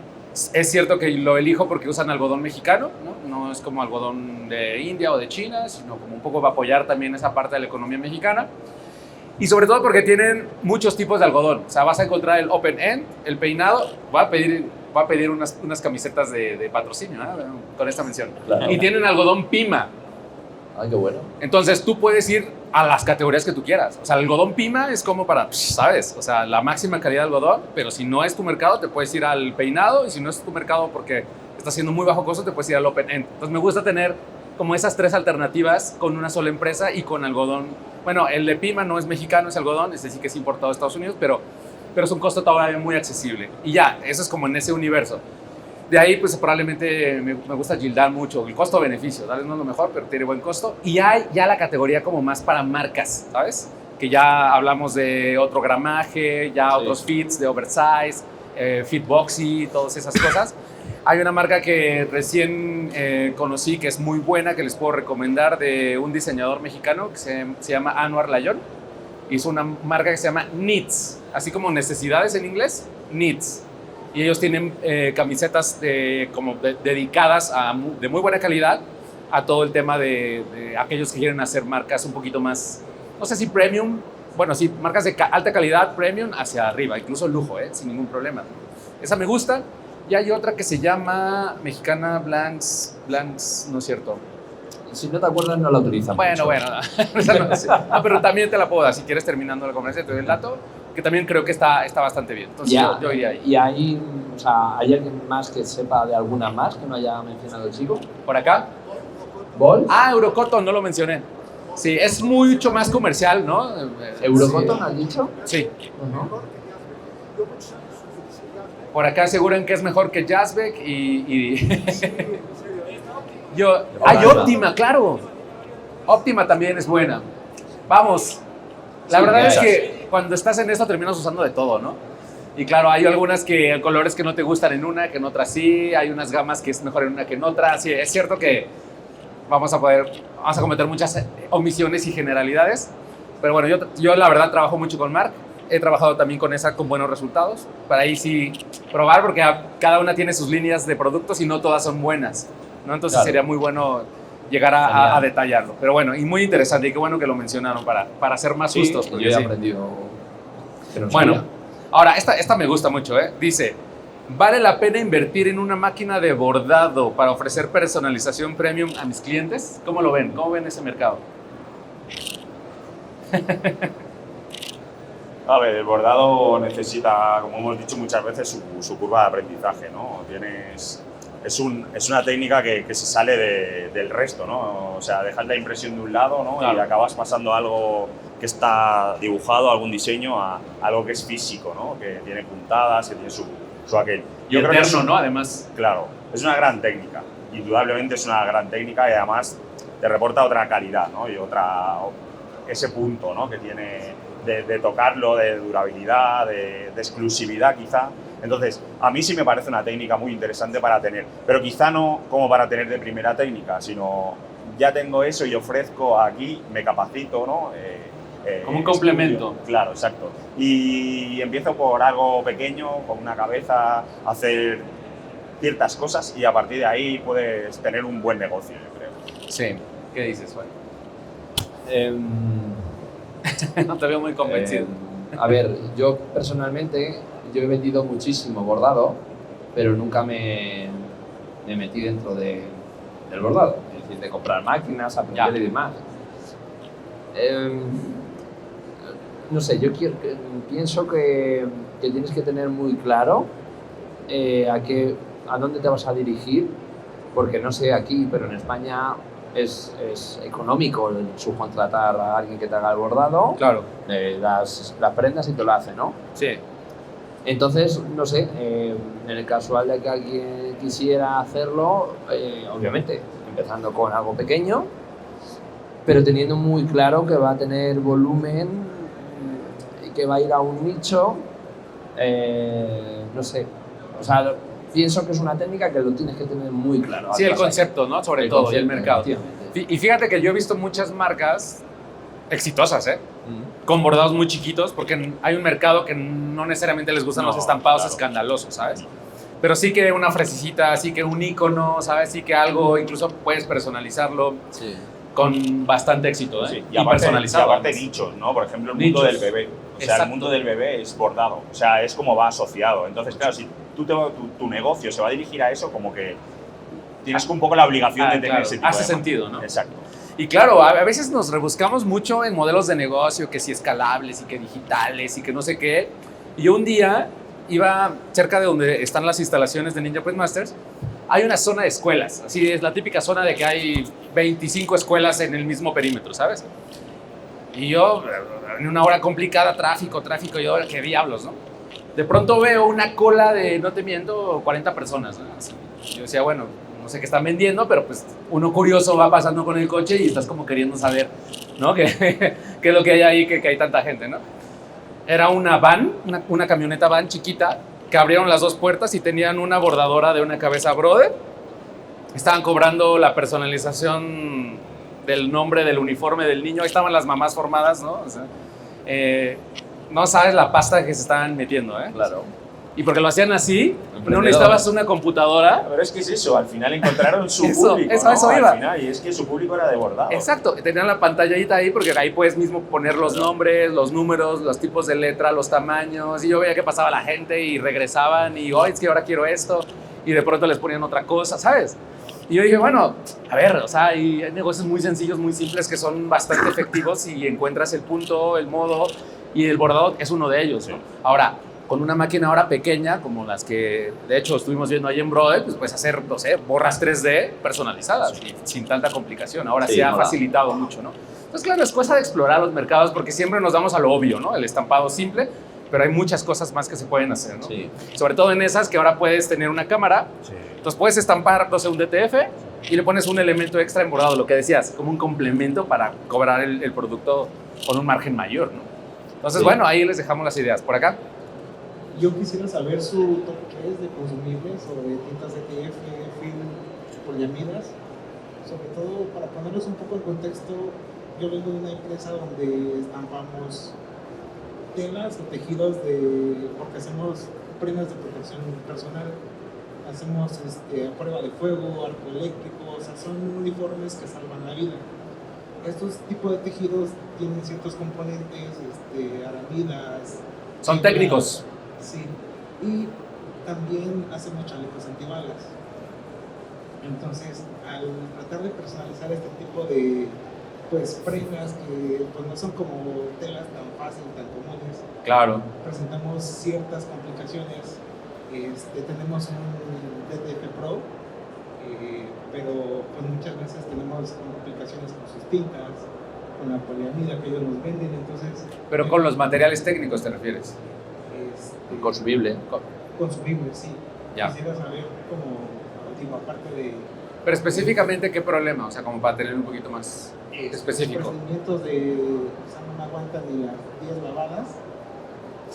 es cierto que lo elijo porque usan algodón mexicano, ¿no? No es como algodón de India o de China, sino como un poco va a apoyar también esa parte de la economía mexicana. Y sobre todo porque tienen muchos tipos de algodón. O sea, vas a encontrar el open end, el peinado. Voy a pedir unas camisetas de patrocinio, ¿eh? Con esta mención. Claro. Y tienen algodón Pima. Ay, qué bueno. Entonces tú puedes ir a las categorías que tú quieras. O sea, el algodón Pima es como para, ¿sabes? O sea, la máxima calidad de algodón, pero si no es tu mercado, te puedes ir al peinado, y si no es tu mercado porque está siendo muy bajo costo, te puedes ir al open end. Entonces me gusta tener como esas tres alternativas con una sola empresa y con algodón. Bueno, el de Pima no es mexicano, es algodón, es decir, que es importado de Estados Unidos, pero es un costo todavía muy accesible. Y ya, eso es como en ese universo. De ahí, pues probablemente me gusta Gildan mucho. El costo-beneficio, tal vez no es lo mejor, pero tiene buen costo. Y hay ya la categoría como más para marcas, ¿sabes? Que ya hablamos de otro gramaje, ya otros fits de oversize, fit boxy, todas esas cosas. Hay una marca que recién conocí que es muy buena, que les puedo recomendar, de un diseñador mexicano que se llama Anwar Layón. Hizo una marca que se llama Needs, así como necesidades en inglés, Needs. Y ellos tienen camisetas dedicadas de muy buena calidad a todo el tema de aquellos que quieren hacer marcas un poquito más, no sé si premium, bueno, sí, marcas de alta calidad, premium, hacia arriba, incluso lujo, sin ningún problema. Esa me gusta. Y hay otra que se llama Mexicana Blancs, no es cierto. Si no te acuerdas, no la utilizamos. Bueno, esa no, sí. Pero también te la puedo dar, si quieres, terminando la conversación, te doy el dato, que también creo que está bastante bien. Entonces yo iría ahí. ¿Y hay, o sea, hay alguien más que sepa de alguna más que no haya mencionado el chico? ¿Por acá? ¿Bols? Ah, Eurocotton, no lo mencioné. Sí, es mucho más comercial, ¿no? ¿Eurocotton has dicho? Sí. Uh-huh. Por acá aseguran que es mejor que Jazzbeck y yo... ¡Ay, Óptima, claro! Óptima también es buena. Vamos. La Sí, verdad es hay. que cuando estás en esto terminas usando de todo, ¿no? Y claro, hay algunas colores que no te gustan en una, que en otra sí. Hay unas gamas que es mejor en una que en otra. Sí, es cierto que vamos a cometer muchas omisiones y generalidades. Pero bueno, yo la verdad trabajo mucho con Marc. He trabajado también con esa con buenos resultados. Para ahí sí probar, porque cada una tiene sus líneas de productos y no todas son buenas, ¿no? Entonces Claro. sería muy bueno llegar a detallarlo. Pero bueno, y muy interesante, y qué bueno que lo mencionaron para ser más justos. Yo porque he sí. aprendido. que no Bueno, sabía. ahora, esta me gusta mucho, ¿eh? Dice, ¿vale la pena invertir en una máquina de bordado para ofrecer personalización premium a mis clientes? ¿Cómo lo ven? ¿Cómo ven ese mercado? A ver, el bordado necesita, como hemos dicho muchas veces, su curva de aprendizaje, ¿no? Es una técnica que se sale del resto, ¿no? O sea, dejas la impresión de un lado, ¿no? Claro. Y acabas pasando algo que está dibujado, algún diseño, a algo que es físico, ¿no? Que tiene puntadas, que tiene su aquel. Y eterno, ¿no? Además. Claro, es una gran técnica. Indudablemente es una gran técnica y además te reporta otra calidad, ¿no? Y ese punto, ¿no? que tiene de tocarlo, de durabilidad, de exclusividad quizá. Entonces, a mí sí me parece una técnica muy interesante para tener, pero quizá no como para tener de primera técnica, sino ya tengo eso y ofrezco aquí, me capacito, ¿no? Como un complemento. Claro, exacto. Y empiezo por algo pequeño, con una cabeza, a hacer ciertas cosas y a partir de ahí puedes tener un buen negocio, yo creo. Sí. ¿Qué dices, Juan? No te veo muy convencido. A ver, yo personalmente, yo he vendido muchísimo bordado, pero nunca me metí dentro del bordado, es decir, de comprar máquinas, aprender y demás. No sé, yo pienso que tienes que tener muy claro a dónde te vas a dirigir, porque no sé aquí, pero en España es económico subcontratar a alguien que te haga el bordado. Claro. Las prendas y te lo hace, ¿no? Sí. Entonces, no sé, en el casual de que alguien quisiera hacerlo, obviamente, empezando con algo pequeño, pero teniendo muy claro que va a tener volumen y que va a ir a un nicho, no sé, o sea, pienso que es una técnica que lo tienes que tener muy claro. Sí, el concepto, ¿no? Sobre todo, concepto, y el mercado. Y fíjate que yo he visto muchas marcas exitosas, con bordados muy chiquitos, porque hay un mercado que no necesariamente les gustan los estampados escandalosos, ¿sabes? Pero sí que una frasecita, sí que un icono, ¿sabes? Sí que algo, incluso puedes personalizarlo con bastante éxito, Sí. Y personalizado. Y aparte nichos, ¿no? Por ejemplo, el mundo del bebé. O sea, el mundo del bebé es bordado, o sea, es como va asociado. Entonces, claro, si tu negocio se va a dirigir a eso, como que tienes un poco la obligación de tener ese tipo Hace sentido, ¿no? Exacto. Y claro, a veces nos rebuscamos mucho en modelos de negocio, que si escalables y que digitales y que no sé qué. Y yo un día iba cerca de donde están las instalaciones de Ninja Print Masters. Hay una zona de escuelas, así es la típica zona de que hay 25 escuelas en el mismo perímetro, ¿sabes? Y yo, en una hora complicada, tráfico, yo, qué diablos, ¿no? De pronto veo una cola de, no te miento, 40 personas, ¿no? Así. Yo decía, bueno, no sé qué están vendiendo, pero pues uno curioso va pasando con el coche y estás como queriendo saber, ¿no? ¿Qué es lo que hay ahí, que hay tanta gente, ¿no? Era una van, una camioneta van chiquita, que abrieron las dos puertas y tenían una bordadora de una cabeza brother. Estaban cobrando la personalización del nombre del uniforme del niño. Ahí estaban las mamás formadas, ¿no? O sea, no sabes la pasta que se estaban metiendo, ¿eh? Claro. Y porque lo hacían así, no necesitabas una computadora. Pero es que es eso, al final encontraron su público, eso iba. Al final, y es que su público era de bordado. Exacto, tenían la pantallita ahí porque ahí puedes mismo poner los nombres, los números, los tipos de letra, los tamaños. Y yo veía que pasaba la gente y regresaban y, es que ahora quiero esto. Y de pronto les ponían otra cosa, ¿sabes? Y yo dije, bueno, a ver, o sea, hay negocios muy sencillos, muy simples que son bastante efectivos y encuentras el punto, el modo, y el bordado es uno de ellos, ¿no? Ahora, con una máquina ahora pequeña, como las que de hecho estuvimos viendo ahí en Brother, pues puedes hacer, no sé, borras 3D personalizadas y sin tanta complicación. Ahora sí ha facilitado mucho, ¿no? Entonces, claro, es cosa de explorar los mercados porque siempre nos damos a lo obvio, ¿no? El estampado simple, pero hay muchas cosas más que se pueden hacer, ¿no? Sí. Sobre todo en esas que ahora puedes tener una cámara, entonces puedes estampar, no sé, un DTF y le pones un elemento extra en bordado, lo que decías, como un complemento para cobrar el producto con un margen mayor, ¿no? Entonces, bueno, ahí les dejamos las ideas. ¿Por acá? Yo quisiera saber su top 3 de consumibles o de tintas ETF, film, poliamidas. Sobre todo, para ponerlos un poco en contexto, yo vengo de una empresa donde estampamos telas o tejidos porque hacemos prendas de protección personal, hacemos a prueba de fuego, arco eléctrico, o sea, son uniformes que salvan la vida. Estos tipos de tejidos tienen ciertos componentes, aramidas. Son técnicos. Sí, y también hacemos chalecos antibalas. Entonces, al tratar de personalizar este tipo de prendas que no son como telas tan fáciles, tan comunes, claro, presentamos ciertas complicaciones. Tenemos un DTF Pro, pero muchas veces tenemos complicaciones con sus tintas, con la poliamida que ellos nos venden, entonces... Pero con los materiales técnicos, ¿te refieres? Consumible. Consumible, sí. Ya. Quisiera saber cómo, digo, aparte de Pero específicamente, ¿qué problema? O sea, como para tener un poquito más específico. Procedimientos de, o sea, no aguantan ni las 10 lavadas.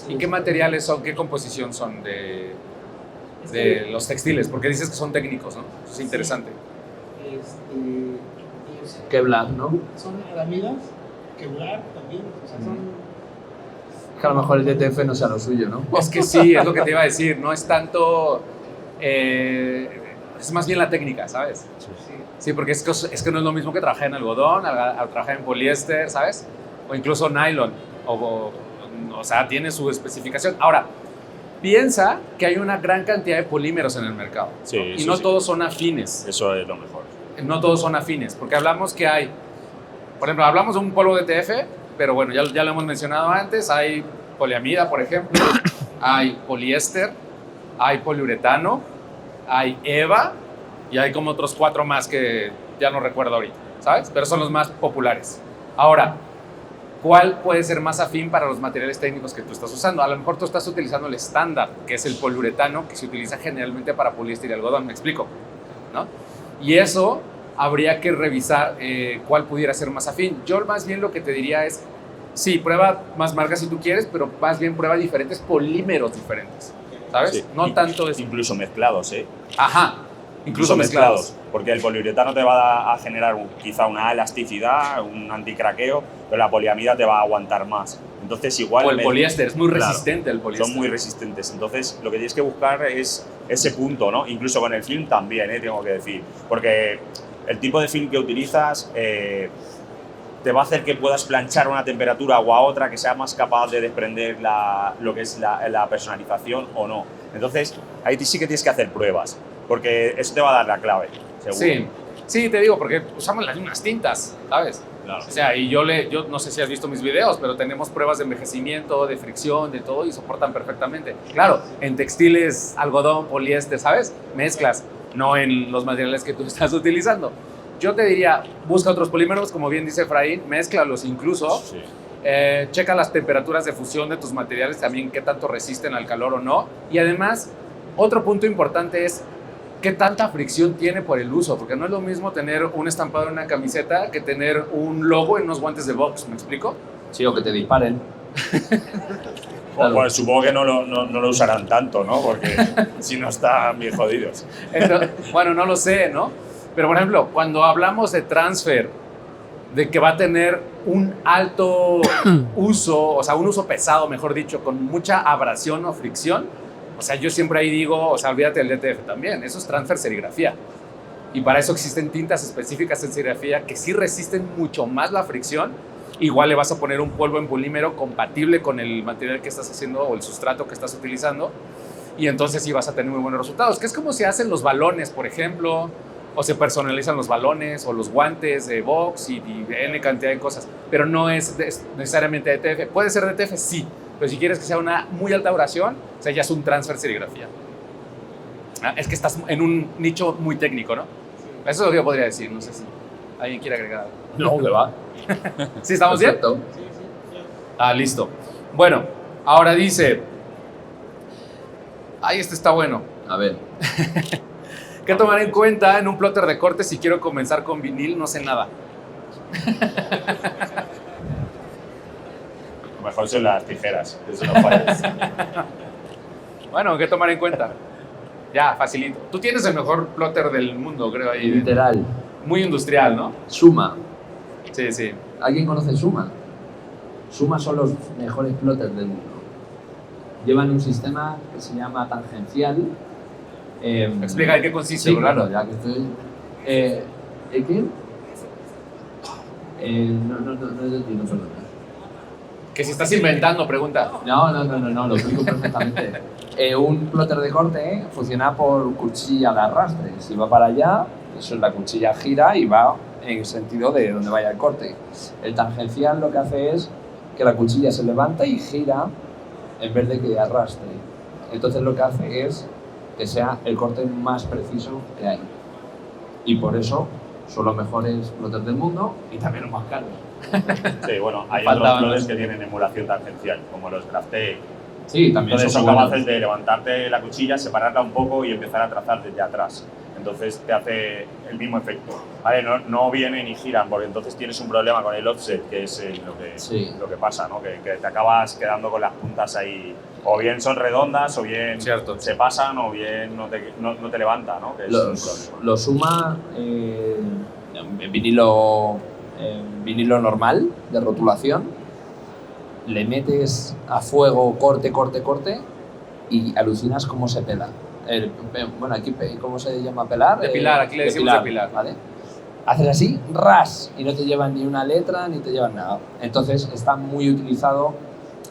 ¿Y qué materiales son, qué composición son de los textiles? Porque dices que son técnicos, ¿no? Eso es interesante. Kevlar, ¿no? Son aramidas, Kevlar también, o sea, son... Que a lo mejor el DTF no sea lo suyo, ¿no? Es que sí, es lo que te iba a decir, no es tanto... es más bien la técnica, ¿sabes? Sí, porque es que no es lo mismo que trabajar en algodón, a trabajar en poliéster, ¿sabes? O incluso nylon, o sea, tiene su especificación. Ahora, piensa que hay una gran cantidad de polímeros en el mercado, Sí, ¿no? Y sí, no sí. todos son afines. Eso es lo mejor. No todos son afines, porque hablamos que hay, por ejemplo, hablamos de un polvo de TF, pero bueno, ya lo hemos mencionado antes, hay poliamida, por ejemplo, hay poliéster, hay poliuretano, hay EVA y hay como otros 4 más que ya no recuerdo ahorita, ¿sabes? Pero son los más populares. Ahora, ¿cuál puede ser más afín para los materiales técnicos que tú estás usando? A lo mejor tú estás utilizando el estándar, que es el poliuretano, que se utiliza generalmente para poliéster y algodón, ¿me explico? ¿No? Y eso habría que revisar cuál pudiera ser más afín. Yo más bien lo que te diría es, sí, prueba más marcas si tú quieres, pero más bien prueba diferentes polímeros diferentes, ¿sabes? Sí. No tanto eso. Incluso mezclados, ¿eh? Ajá, incluso mezclados. Porque el poliuretano te va a generar quizá una elasticidad, un anticraqueo, pero la poliamida te va a aguantar más. Entonces igual... O el poliéster, es muy Claro, resistente el poliéster. son muy resistentes. Entonces lo que tienes que buscar es ese punto, ¿no? Incluso con el film también, tengo que decir. Porque el tipo de film que utilizas te va a hacer que puedas planchar a una temperatura o a otra que sea más capaz de desprender lo que es la personalización o no. Entonces ahí sí que tienes que hacer pruebas, porque eso te va a dar la clave, seguro. Sí, te digo, porque usamos las mismas tintas, ¿sabes? Claro. O sea, y yo no sé si has visto mis videos, pero tenemos pruebas de envejecimiento, de fricción, de todo, y soportan perfectamente. Claro, en textiles, algodón, poliéster, ¿sabes? Mezclas, no en los materiales que tú estás utilizando. Yo te diría, busca otros polímeros, como bien dice Efraín, mézclalos incluso. Sí. Checa las temperaturas de fusión de tus materiales también, qué tanto resisten al calor o no. Y además, otro punto importante es qué tanta fricción tiene por el uso, porque no es lo mismo tener un estampado en una camiseta que tener un logo en unos guantes de box, ¿me explico? Sí, o que te disparen. Claro. Bueno, supongo que no lo usarán tanto, ¿no? Porque si no están bien jodidos. Entonces, bueno, no lo sé, ¿no? Pero, por ejemplo, cuando hablamos de transfer, de que va a tener un alto uso, o sea, un uso pesado, mejor dicho, con mucha abrasión o fricción, o sea, yo siempre ahí digo, o sea, olvídate del DTF también, eso es transfer serigrafía. Y para eso existen tintas específicas en serigrafía que sí resisten mucho más la fricción. Igual le vas a poner un polvo en polímero compatible con el material que estás haciendo o el sustrato que estás utilizando, y entonces sí vas a tener muy buenos resultados, que es como se hacen los balones, por ejemplo, o se personalizan los balones o los guantes de box y N cantidad de cosas, pero no es necesariamente DTF. Puede ser DTF, sí, pero si quieres que sea una muy alta duración, o sea, ya es un transfer serigrafía. Es que estás en un nicho muy técnico, ¿no? Eso es lo que yo podría decir, no sé si alguien quiere agregar algo. No, que va. ¿Sí estamos bien? Perfecto. Ah, listo. Bueno, ahora dice... Ay, este está bueno. A ver. ¿Qué tomar en cuenta en un plotter de corte si quiero comenzar con vinil? No sé nada. Lo mejor son las tijeras, eso no fallas. Bueno, ¿qué tomar en cuenta? Ya, facilito. Tú tienes el mejor plotter del mundo, creo, ahí. Literal. Muy industrial, ¿no? Suma. Sí, sí. ¿Alguien conoce Suma? Suma son los mejores plotters del mundo. Llevan un sistema que se llama tangencial. Explica en qué consiste. Sí, claro, ya que estoy... ¿Qué? No entiendo, perdón. Que si estás inventando, pregunta. No, lo explico perfectamente. Un plotter de corte funciona por cuchilla de arrastre. Si va para allá, eso es la cuchilla gira y va en el sentido de donde vaya el corte. El tangencial lo que hace es que la cuchilla se levanta y gira en vez de que arrastre. Entonces lo que hace es que sea el corte más preciso que hay. Y por eso son los mejores plotters del mundo y también los más caros. Sí, bueno, hay Faltaban otros plotters los- que tienen emulación tangencial, como los Graphtec. Sí, también Entonces son buenos. capaces de levantarte la cuchilla, separarla un poco y empezar a trazar desde atrás. entonces te hace el mismo efecto. Vale, no vienen y giran, porque entonces tienes un problema con el offset, que es lo que pasa, ¿no? Que te acabas quedando con las puntas ahí, o bien son redondas, o bien se pasan, o bien no te levanta, ¿no? Que es lo suma en vinilo normal, de rotulación, le metes a fuego, corte, y alucinas cómo se pela. Bueno, aquí, ¿cómo se llama pelar? Depilar, aquí le decimos depilar. ¿Vale? Haces así, ras, y no te llevan ni una letra, ni te llevan nada. Entonces está muy utilizado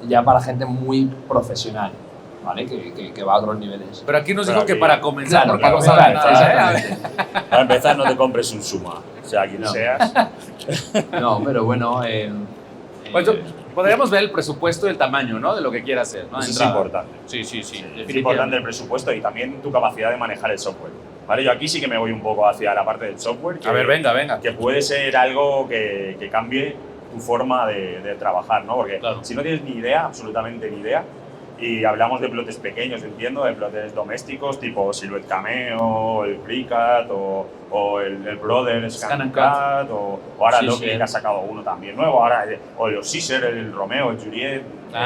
ya para gente muy profesional, ¿vale? Que va a otros niveles. Pero aquí nos dijo que para comenzar, claro, porque no sabe nada. Para empezar, no te compres un Suma, o sea, quien seas. No, pero bueno... Pues podríamos ver el presupuesto y el tamaño, ¿no? De lo que quiera hacer, ¿no? Eso es importante. Sí. Es importante el presupuesto y también tu capacidad de manejar el software. ¿Vale? Yo aquí sí que me voy un poco hacia la parte del software. A ver, venga. Que puede ser algo que cambie tu forma de trabajar, ¿no? Porque si no tienes ni idea, absolutamente ni idea, y hablamos de plotes pequeños, entiendo, de plotes domésticos tipo Silhouette Cameo, el FreeCAD o el Brother Scan & Cut, o ahora Loki que ha sacado uno también nuevo, ahora, o los Caesar, el Romeo, el Juliet,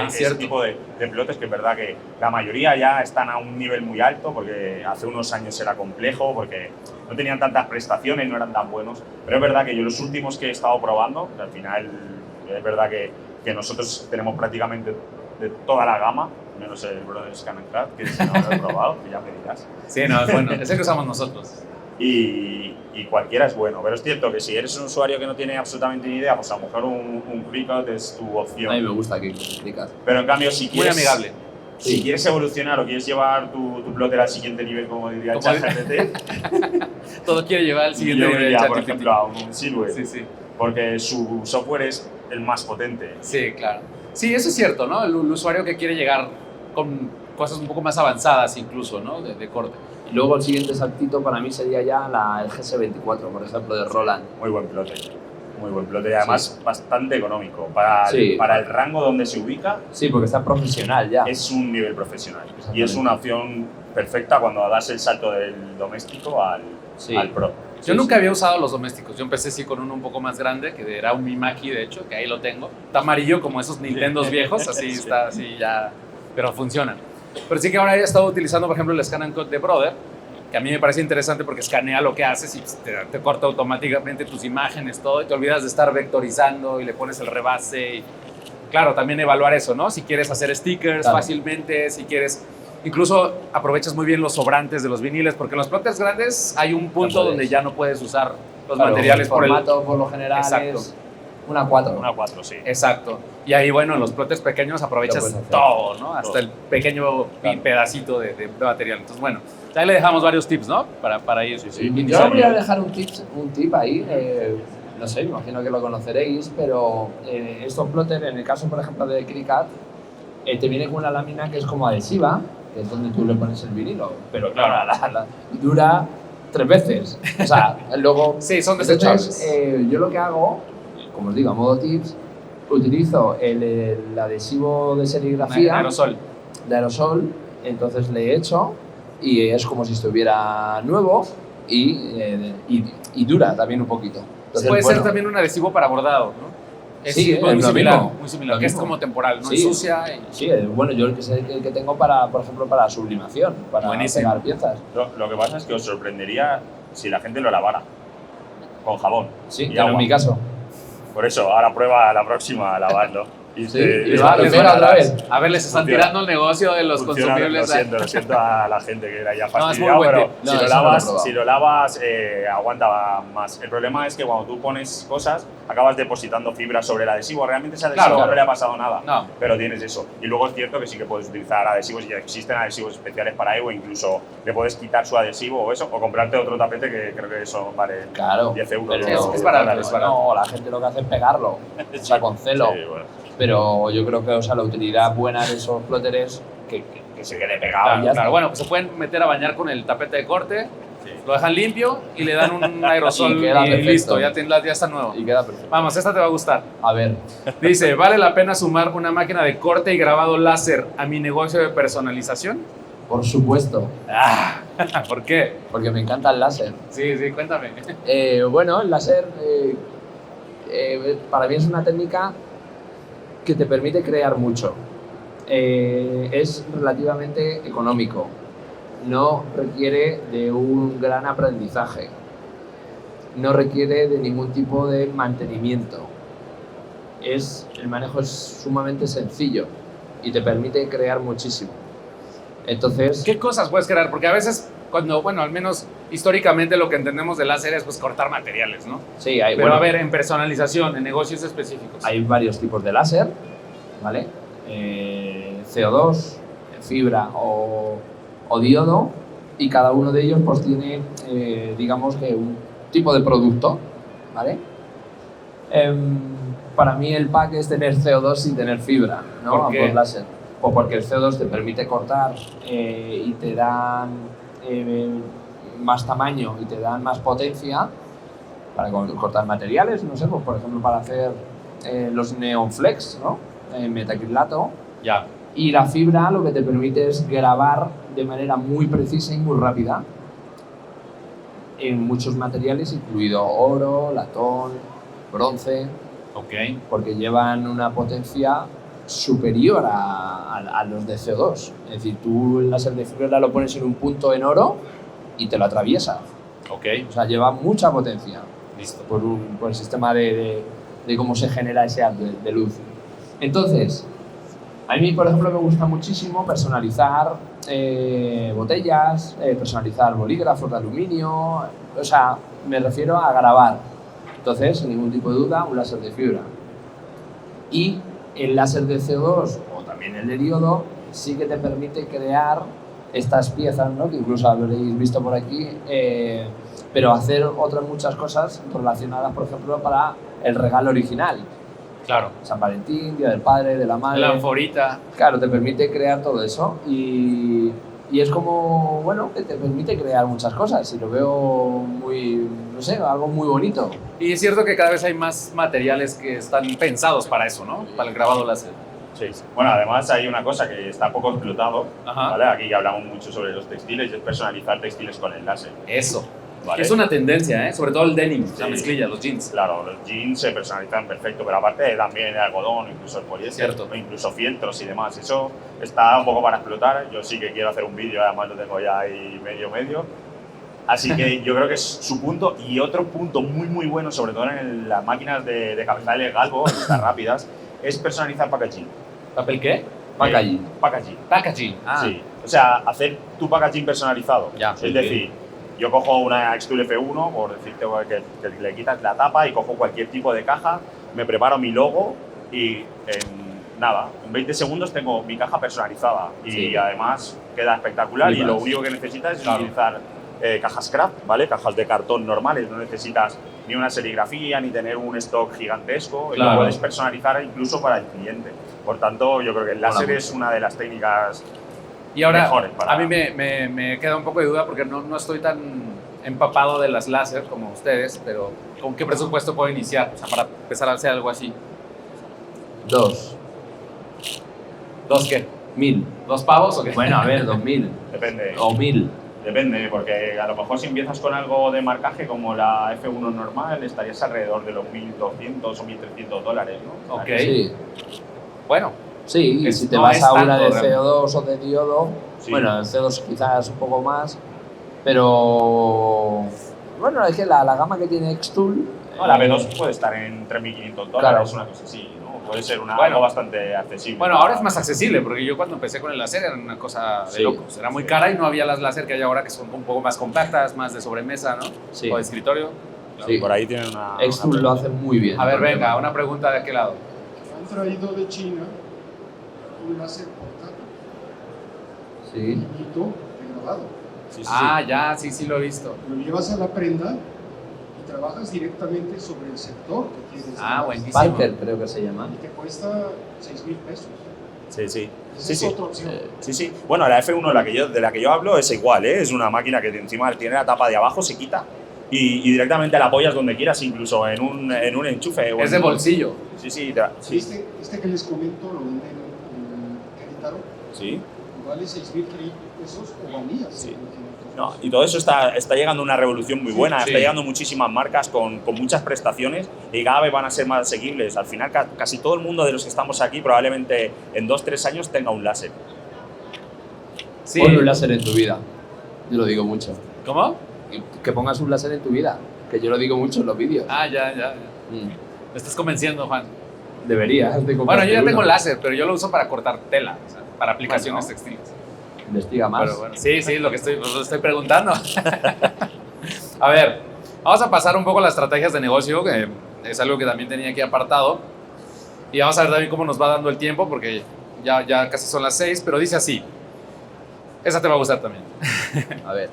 ese tipo de plotes que es verdad que la mayoría ya están a un nivel muy alto, porque hace unos años era complejo, porque no tenían tantas prestaciones, no eran tan buenos, pero es verdad que yo los últimos que he estado probando, al final es verdad que nosotros tenemos prácticamente de toda la gama, menos el Brother Scan & Cut, que si no lo he probado, que ya me dirás. Sí, no, es bueno, ese que usamos nosotros. Y cualquiera es bueno, pero es cierto que si eres un usuario que no tiene absolutamente ni idea, pues a lo mejor un FreeCAD es tu opción. A mí me gusta que FreeCAD. Pero en cambio, si quieres... Muy amigable. Si quieres evolucionar o quieres llevar tu plotter al siguiente nivel, como diría el ChatGPT... Todo quiere llevar al siguiente yo nivel. diría, por ejemplo, a un Silhouette. Sí. Porque su software es el más potente. Sí, claro. Sí, eso es cierto, ¿no? El usuario que quiere llegar con cosas un poco más avanzadas incluso, ¿no? De corte. Y luego el siguiente saltito para mí sería ya el GS24, por ejemplo, de Roland. Muy buen plotter y además bastante económico. Para el rango donde se ubica... Sí, porque está profesional ya. Es un nivel profesional y es una opción perfecta cuando das el salto del doméstico al Pro. Yo nunca había usado los domésticos. Yo empecé sí con uno un poco más grande, que era un Mimaki, de hecho, que ahí lo tengo. Está amarillo como esos Nintendos viejos, así está, así ya, pero funcionan. Pero sí que ahora he estado utilizando, por ejemplo, el Scan & Cut de Brother, que a mí me parece interesante porque escanea lo que haces y te corta automáticamente tus imágenes, todo, y te olvidas de estar vectorizando y le pones el rebase. Y, claro, también evaluar eso, ¿no? Si quieres hacer stickers fácilmente, si quieres... Incluso aprovechas muy bien los sobrantes de los viniles, porque en los plotters grandes hay un punto donde ya no puedes usar los materiales por el formato, por lo general es una 4. Una 4, sí. Exacto. Y ahí, bueno, en los plotters pequeños aprovechas todo, ¿no? Hasta el pequeño pedacito de material. Entonces, bueno, ahí le dejamos varios tips, ¿no? Para ir. Yo voy a dejar un tip ahí. No sé, me imagino que lo conoceréis, pero estos plotters, en el caso, por ejemplo, de FreeCAD, te viene con una lámina que es como adhesiva, que es donde tú le pones el vinilo, pero claro, dura 3 veces. O sea, luego... Sí, son desechables. Yo lo que hago, como os digo, a modo tips, utilizo el adhesivo de serigrafía de aerosol, entonces le echo y es como si estuviera nuevo y dura también un poquito. Entonces, puede ser también un adhesivo para bordado, ¿no? Sí, muy similar, lo que es mismo. como temporal, no ensucia. Sí, bueno, yo el que tengo por ejemplo, para sublimación, para pegar piezas. Lo que pasa es que os sorprendería si la gente lo lavara con jabón. Sí, pero en mi caso. Por eso, ahora prueba la próxima a lavarlo. Y otra vez. A ver, les están tirando el negocio de los consumibles. Lo siento a la gente que era ya fastidiado, pero si lo lavas aguanta más. El problema es que cuando tú pones cosas, acabas depositando fibra sobre el adhesivo. Realmente ese adhesivo no le ha pasado nada, pero tienes eso. Y luego es cierto que sí que puedes utilizar adhesivos y existen adhesivos especiales para ello, incluso le puedes quitar su adhesivo o eso, o comprarte otro tapete que creo que eso vale 10 euros. Es barato. No, la gente lo que hace es pegarlo, o sea, con celo. Sí, bueno. Pero yo creo que la utilidad buena de esos plotters es que se quede pegado. Claro. Bueno, pues se pueden meter a bañar con el tapete de corte, lo dejan limpio y le dan un aerosol y listo, ya está nuevo. Y queda perfecto. Vamos, esta te va a gustar. A ver. Dice, ¿vale la pena sumar una máquina de corte y grabado láser a mi negocio de personalización? Por supuesto, ¿Por qué? porque me encanta el láser. Sí, cuéntame. Bueno, el láser para mí es una técnica que te permite crear mucho. Es relativamente económico, no requiere de un gran aprendizaje, no requiere de ningún tipo de mantenimiento. El manejo es sumamente sencillo y te permite crear muchísimo. Entonces, ¿Qué cosas puedes crear? Porque a veces, al menos históricamente lo que entendemos del láser es pues cortar materiales, ¿no? sí, Pero a ver, en personalización, en negocios específicos. hay varios tipos de láser, ¿vale? CO2, fibra o diodo, y cada uno de ellos pues tiene, digamos que un tipo de producto, ¿vale? Para mí el pack es tener CO2 sin tener fibra, ¿no? ¿Por qué? Ambos láser. O porque el CO2 te permite cortar y te dan más tamaño y te dan más potencia para cortar materiales, no sé, pues por ejemplo para hacer los Neon Flex, ¿no? Metacrilato. Ya. Y la fibra lo que te permite es grabar de manera muy precisa y muy rápida en muchos materiales, incluido oro, latón, bronce, Ok. porque llevan una potencia superior a los de CO2. Es decir, tú el láser de fibra lo pones en un punto en oro y te lo atraviesa. Ok. O sea, lleva mucha potencia Listo. por el sistema de cómo se genera ese haz de luz. Entonces, a mí, por ejemplo, me gusta muchísimo personalizar botellas, personalizar bolígrafos de aluminio, o sea, me refiero a grabar. Entonces, sin ningún tipo de duda, un láser de fibra. Y el láser de CO2 o también el de diodo sí que te permite crear estas piezas, ¿no? Que incluso habréis visto por aquí, pero hacer otras muchas cosas relacionadas, por ejemplo, para el regalo original. Claro. San Valentín, Día del Padre, de la Madre. La anforita. Claro, te permite crear todo eso y es como, bueno, que te permite crear muchas cosas y lo veo muy, no sé, algo muy bonito. Y es cierto que cada vez hay más materiales que están pensados para eso, ¿no? Para el grabado láser. Sí. Bueno, además hay una cosa que está poco explotado, Ajá. ¿vale? Aquí hablamos mucho sobre los textiles y es personalizar textiles con el láser. Eso. ¿Vale? Es una tendencia, ¿eh? Sobre todo el denim, la Sí. mezclilla, los jeans. Claro, los jeans se personalizan perfecto, pero aparte también el algodón, incluso el poliéster, Cierto. o incluso fieltros y demás. Eso está un poco para explotar. Yo sí que quiero hacer un vídeo, además lo tengo ya ahí medio. Así que yo creo que es su punto. Y otro punto muy bueno, sobre todo en las máquinas de cabezales Galvo, estas rápidas, es personalizar packaging. ¿Papel qué? Packaging. Packaging. Packaging. Ah. Sí. O sea, hacer tu packaging personalizado. Ya. Es decir, yo cojo una Xtool F1, por decirte que le quitas la tapa y cojo cualquier tipo de caja, me preparo mi logo y en 20 segundos tengo mi caja personalizada. Y Sí. además queda espectacular y Flipas. lo único que necesitas es Claro. utilizar cajas craft, ¿vale? Cajas de cartón normales, no necesitas ni una serigrafía ni tener un stock gigantesco y Claro. lo puedes personalizar incluso para el cliente. Por tanto, yo creo que el láser Mola es una de las técnicas Y ahora, mejores para- a mí me queda un poco de duda porque no estoy tan empapado de las láser como ustedes, pero ¿con qué presupuesto puedo iniciar? O sea, para empezar a hacer algo así. 2. ¿Dos qué? 1000. ¿Dos pavos o qué? Bueno, a ver, 2000 Depende. o 1000. Depende, porque a lo mejor si empiezas con algo de marcaje como la F1 normal, estarías alrededor de los $1.200 o $1.300, ¿no? Ok. Sí. Bueno, Sí, y Es- si te no vas es a una tanto, de realmente. CO2 o de diodo, Sí. bueno, el CO2 quizás un poco más, pero bueno, es que la gama que tiene Xtool... No, la B2 puede estar en $3.500, Claro. una cosa así, ¿no? Puede ser Bueno. algo bastante accesible. bueno, ahora es más accesible porque yo cuando empecé con el láser era una cosa de Sí. locos. Era muy cara y no había las láser que hay ahora que son un poco más compactas, más de sobremesa, ¿no? Sí. O de escritorio. Sí. Por ahí tienen una... Xtool lo hace muy bien. A ver, venga, una pregunta de aquel lado. Han traído de China un láser portátil, Sí. pequeñito, de grabado. Sí, sí, Ah, ya, sí lo he visto. Lo llevas a la prenda y trabajas directamente sobre el sector que quieres. Ah, grabar. buenísimo. Parker creo que se llama. Y te cuesta 6.000 pesos. sí. Sí, Esa sí, es sí. otra opción. Sí, sí. Bueno, la F1 de la que yo hablo es igual, ¿eh? Es una máquina que encima tiene la tapa de abajo, se quita y directamente la apoyas donde quieras, incluso en un enchufe. O Es en de un- bolsillo. Sí. Sí. Este que les comento lo venden en Querétaro, Sí. vale 6.000 esos valías. Sí. No, y todo eso está llegando a una revolución muy buena, Sí. está llegando muchísimas marcas con muchas prestaciones y cada vez van a ser más asequibles. Al final, casi todo el mundo de los que estamos aquí probablemente en 2-3 años tenga un láser. Sí. Pon un láser en tu vida. Yo lo digo mucho. ¿Cómo? Que pongas un láser en tu vida. Que yo lo digo mucho en los vídeos. Ah, ya. Mm. Me estás convenciendo, Juan. Deberías de Bueno, comprarte yo ya tengo uno. láser, pero yo lo uso para cortar tela, o sea, para aplicaciones Bueno. textiles. Investiga más. Pero bueno, sí, lo que estoy preguntando. A ver, vamos a pasar un poco a las estrategias de negocio, que es algo que también tenía aquí apartado. Y vamos a ver también cómo nos va dando el tiempo, porque ya casi son las 6, pero dice así. Esa te va a gustar también. A ver.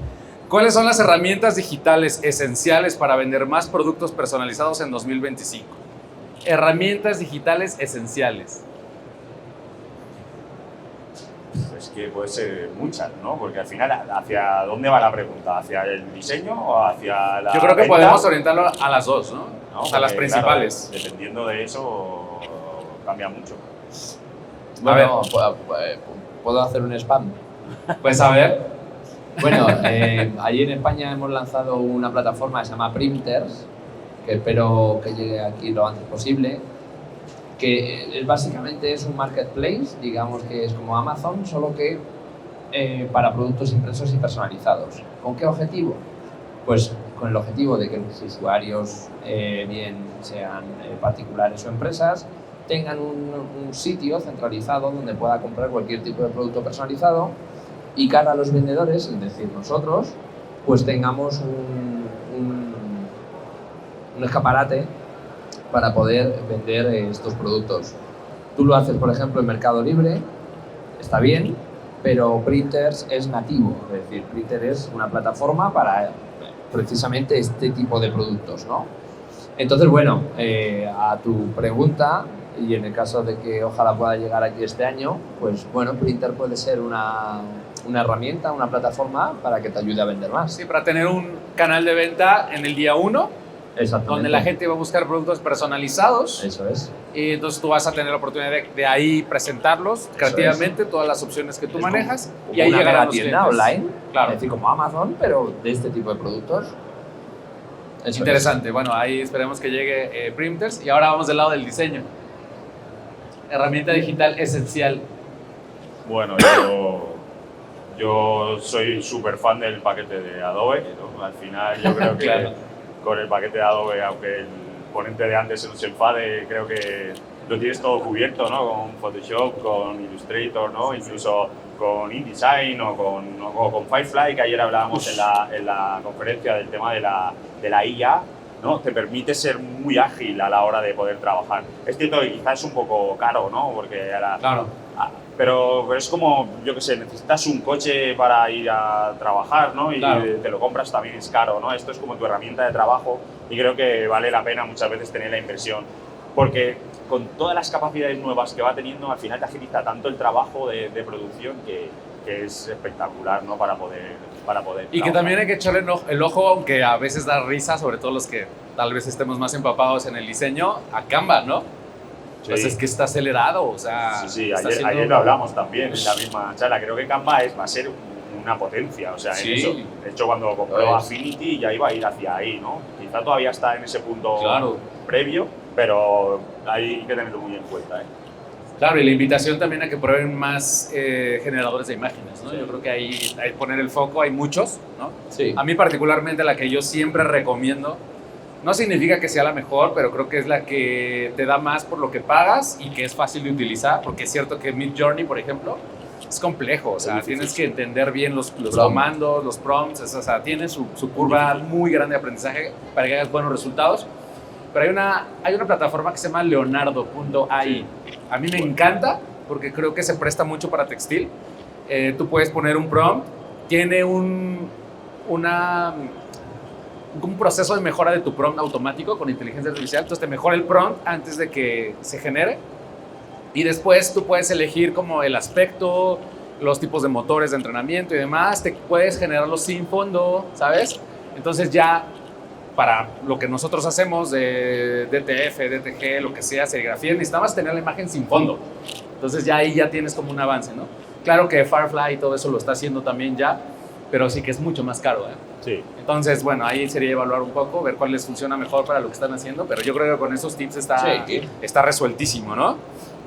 ¿Cuáles son las herramientas digitales esenciales para vender más productos personalizados en 2025? Herramientas digitales esenciales. Es que puede ser muchas, ¿no? Porque al final, ¿hacia dónde va la pregunta? ¿Hacia el diseño o hacia la Yo creo que venta? podemos orientarlo a las dos, ¿no? ¿No? A las Porque, principales. claro, dependiendo de eso, cambia mucho. Bueno, ¿puedo hacer un spam? Pues a ver. Bueno, allí en España hemos lanzado una plataforma que se llama Printers, que espero que llegue aquí lo antes posible, que básicamente es un marketplace, digamos que es como Amazon, solo que para productos impresos y personalizados. ¿Con qué objetivo? Pues con el objetivo de que los usuarios, bien sean particulares o empresas, tengan un sitio centralizado donde pueda comprar cualquier tipo de producto personalizado y cara a los vendedores, es decir, nosotros, pues tengamos un escaparate para poder vender estos productos. Tú lo haces, por ejemplo, en Mercado Libre, está bien, pero Printers es nativo, es decir, Printer es una plataforma para precisamente este tipo de productos, ¿no? Entonces, bueno, a tu pregunta, y en el caso de que ojalá pueda llegar aquí este año, pues bueno, Printer puede ser una herramienta, una plataforma para que te ayude a vender más. Sí, para tener un canal de venta en el día 1, Exactamente. donde la gente va a buscar productos personalizados. Eso es. Y entonces tú vas a tener la oportunidad de ahí presentarlos creativamente, todas las opciones que tú Es manejas. Como Y ahí una llegarán mega los tienda clientes. online, Claro. es decir, como Amazon, pero de este tipo de productos. Eso Interesante. Bueno, ahí esperemos que llegue Printers. Y ahora vamos del lado del diseño. Herramienta digital esencial. Bueno, yo soy súper fan del paquete de Adobe, ¿no? Al final yo creo que Claro. con el paquete de Adobe, aunque el ponente de antes se nos enfade, creo que lo tienes todo cubierto, ¿no? Con Photoshop, con Illustrator, ¿no? Incluso con InDesign o con Firefly, que ayer hablábamos en la conferencia del tema de la IA, ¿no? Te permite ser muy ágil a la hora de poder trabajar. Es cierto que quizás es un poco caro, ¿no? Porque ahora, Claro. pero es como, yo qué sé, necesitas un coche para ir a trabajar, ¿no? Y Claro. te lo compras, también es caro, ¿no? Esto es como tu herramienta de trabajo y creo que vale la pena muchas veces tener la inversión. Porque con todas las capacidades nuevas que va teniendo, al final te agiliza tanto el trabajo de producción que es espectacular, ¿no? Para poder Y que trabajar. también hay que echarle el ojo, aunque a veces da risa, sobre todo los que tal vez estemos más empapados en el diseño, a Canva, ¿no? Sí. Pues es que está acelerado, o sea... Sí, está ayer haciendo- lo hablamos también en la misma charla. Creo que Canva va a ser una potencia, o sea, Sí. en eso. De hecho, cuando compró Lo es. Affinity ya iba a ir hacia ahí, ¿no? Quizá todavía está en ese punto Claro. previo, pero hay que tenerlo muy en cuenta, ¿eh? Claro, y la invitación también a que prueben más generadores de imágenes, ¿no? Sí. Yo creo que ahí hay que poner el foco, hay muchos, ¿no? Sí. A mí particularmente la que yo siempre recomiendo, no significa que sea la mejor, pero creo que es la que te da más por lo que pagas y que es fácil de utilizar, porque es cierto que Midjourney, por ejemplo, es complejo, o sea, tienes que entender bien los comandos, los prompts, o sea, tiene su curva muy grande de aprendizaje para que hagas buenos resultados. Pero hay una plataforma que se llama leonardo.ai. A mí me encanta porque creo que se presta mucho para textil. Tú puedes poner un prompt, tiene un proceso de mejora de tu prompt automático con inteligencia artificial, entonces te mejora el prompt antes de que se genere y después tú puedes elegir como el aspecto, los tipos de motores de entrenamiento y demás, te puedes generarlo sin fondo, ¿sabes? Entonces ya para lo que nosotros hacemos de DTF, DTG, lo que sea, serigrafía, necesitamos tener la imagen sin fondo. Entonces ya ahí ya tienes como un avance, ¿no? Claro que Firefly y todo eso lo está haciendo también ya, pero sí que es mucho más caro, ¿eh? Sí. Entonces, bueno, ahí sería evaluar un poco, ver cuál les funciona mejor para lo que están haciendo, pero yo creo que con esos tips está resueltísimo, ¿no?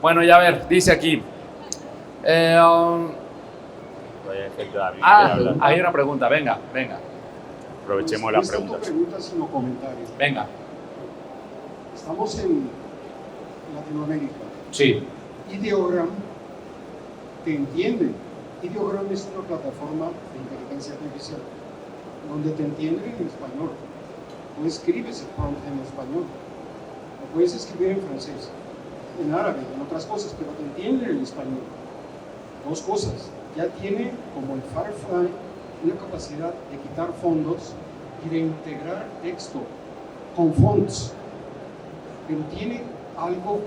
Bueno, ya a ver, dice aquí. Hay una pregunta, venga. Aprovechemos Pues, la pregunta. No preguntas, sino comentarios. Venga. Estamos en Latinoamérica. Sí. Ideogram te entiende. Ideogram es una plataforma de inteligencia artificial donde te entiende en español. Tú escribes el prompt en español. Lo puedes escribir en francés, en árabe, en otras cosas, pero te entiende en español. Dos cosas. Ya tiene, como el Firefly, una capacidad de quitar fondos y de integrar texto con fonts. Pero tiene algo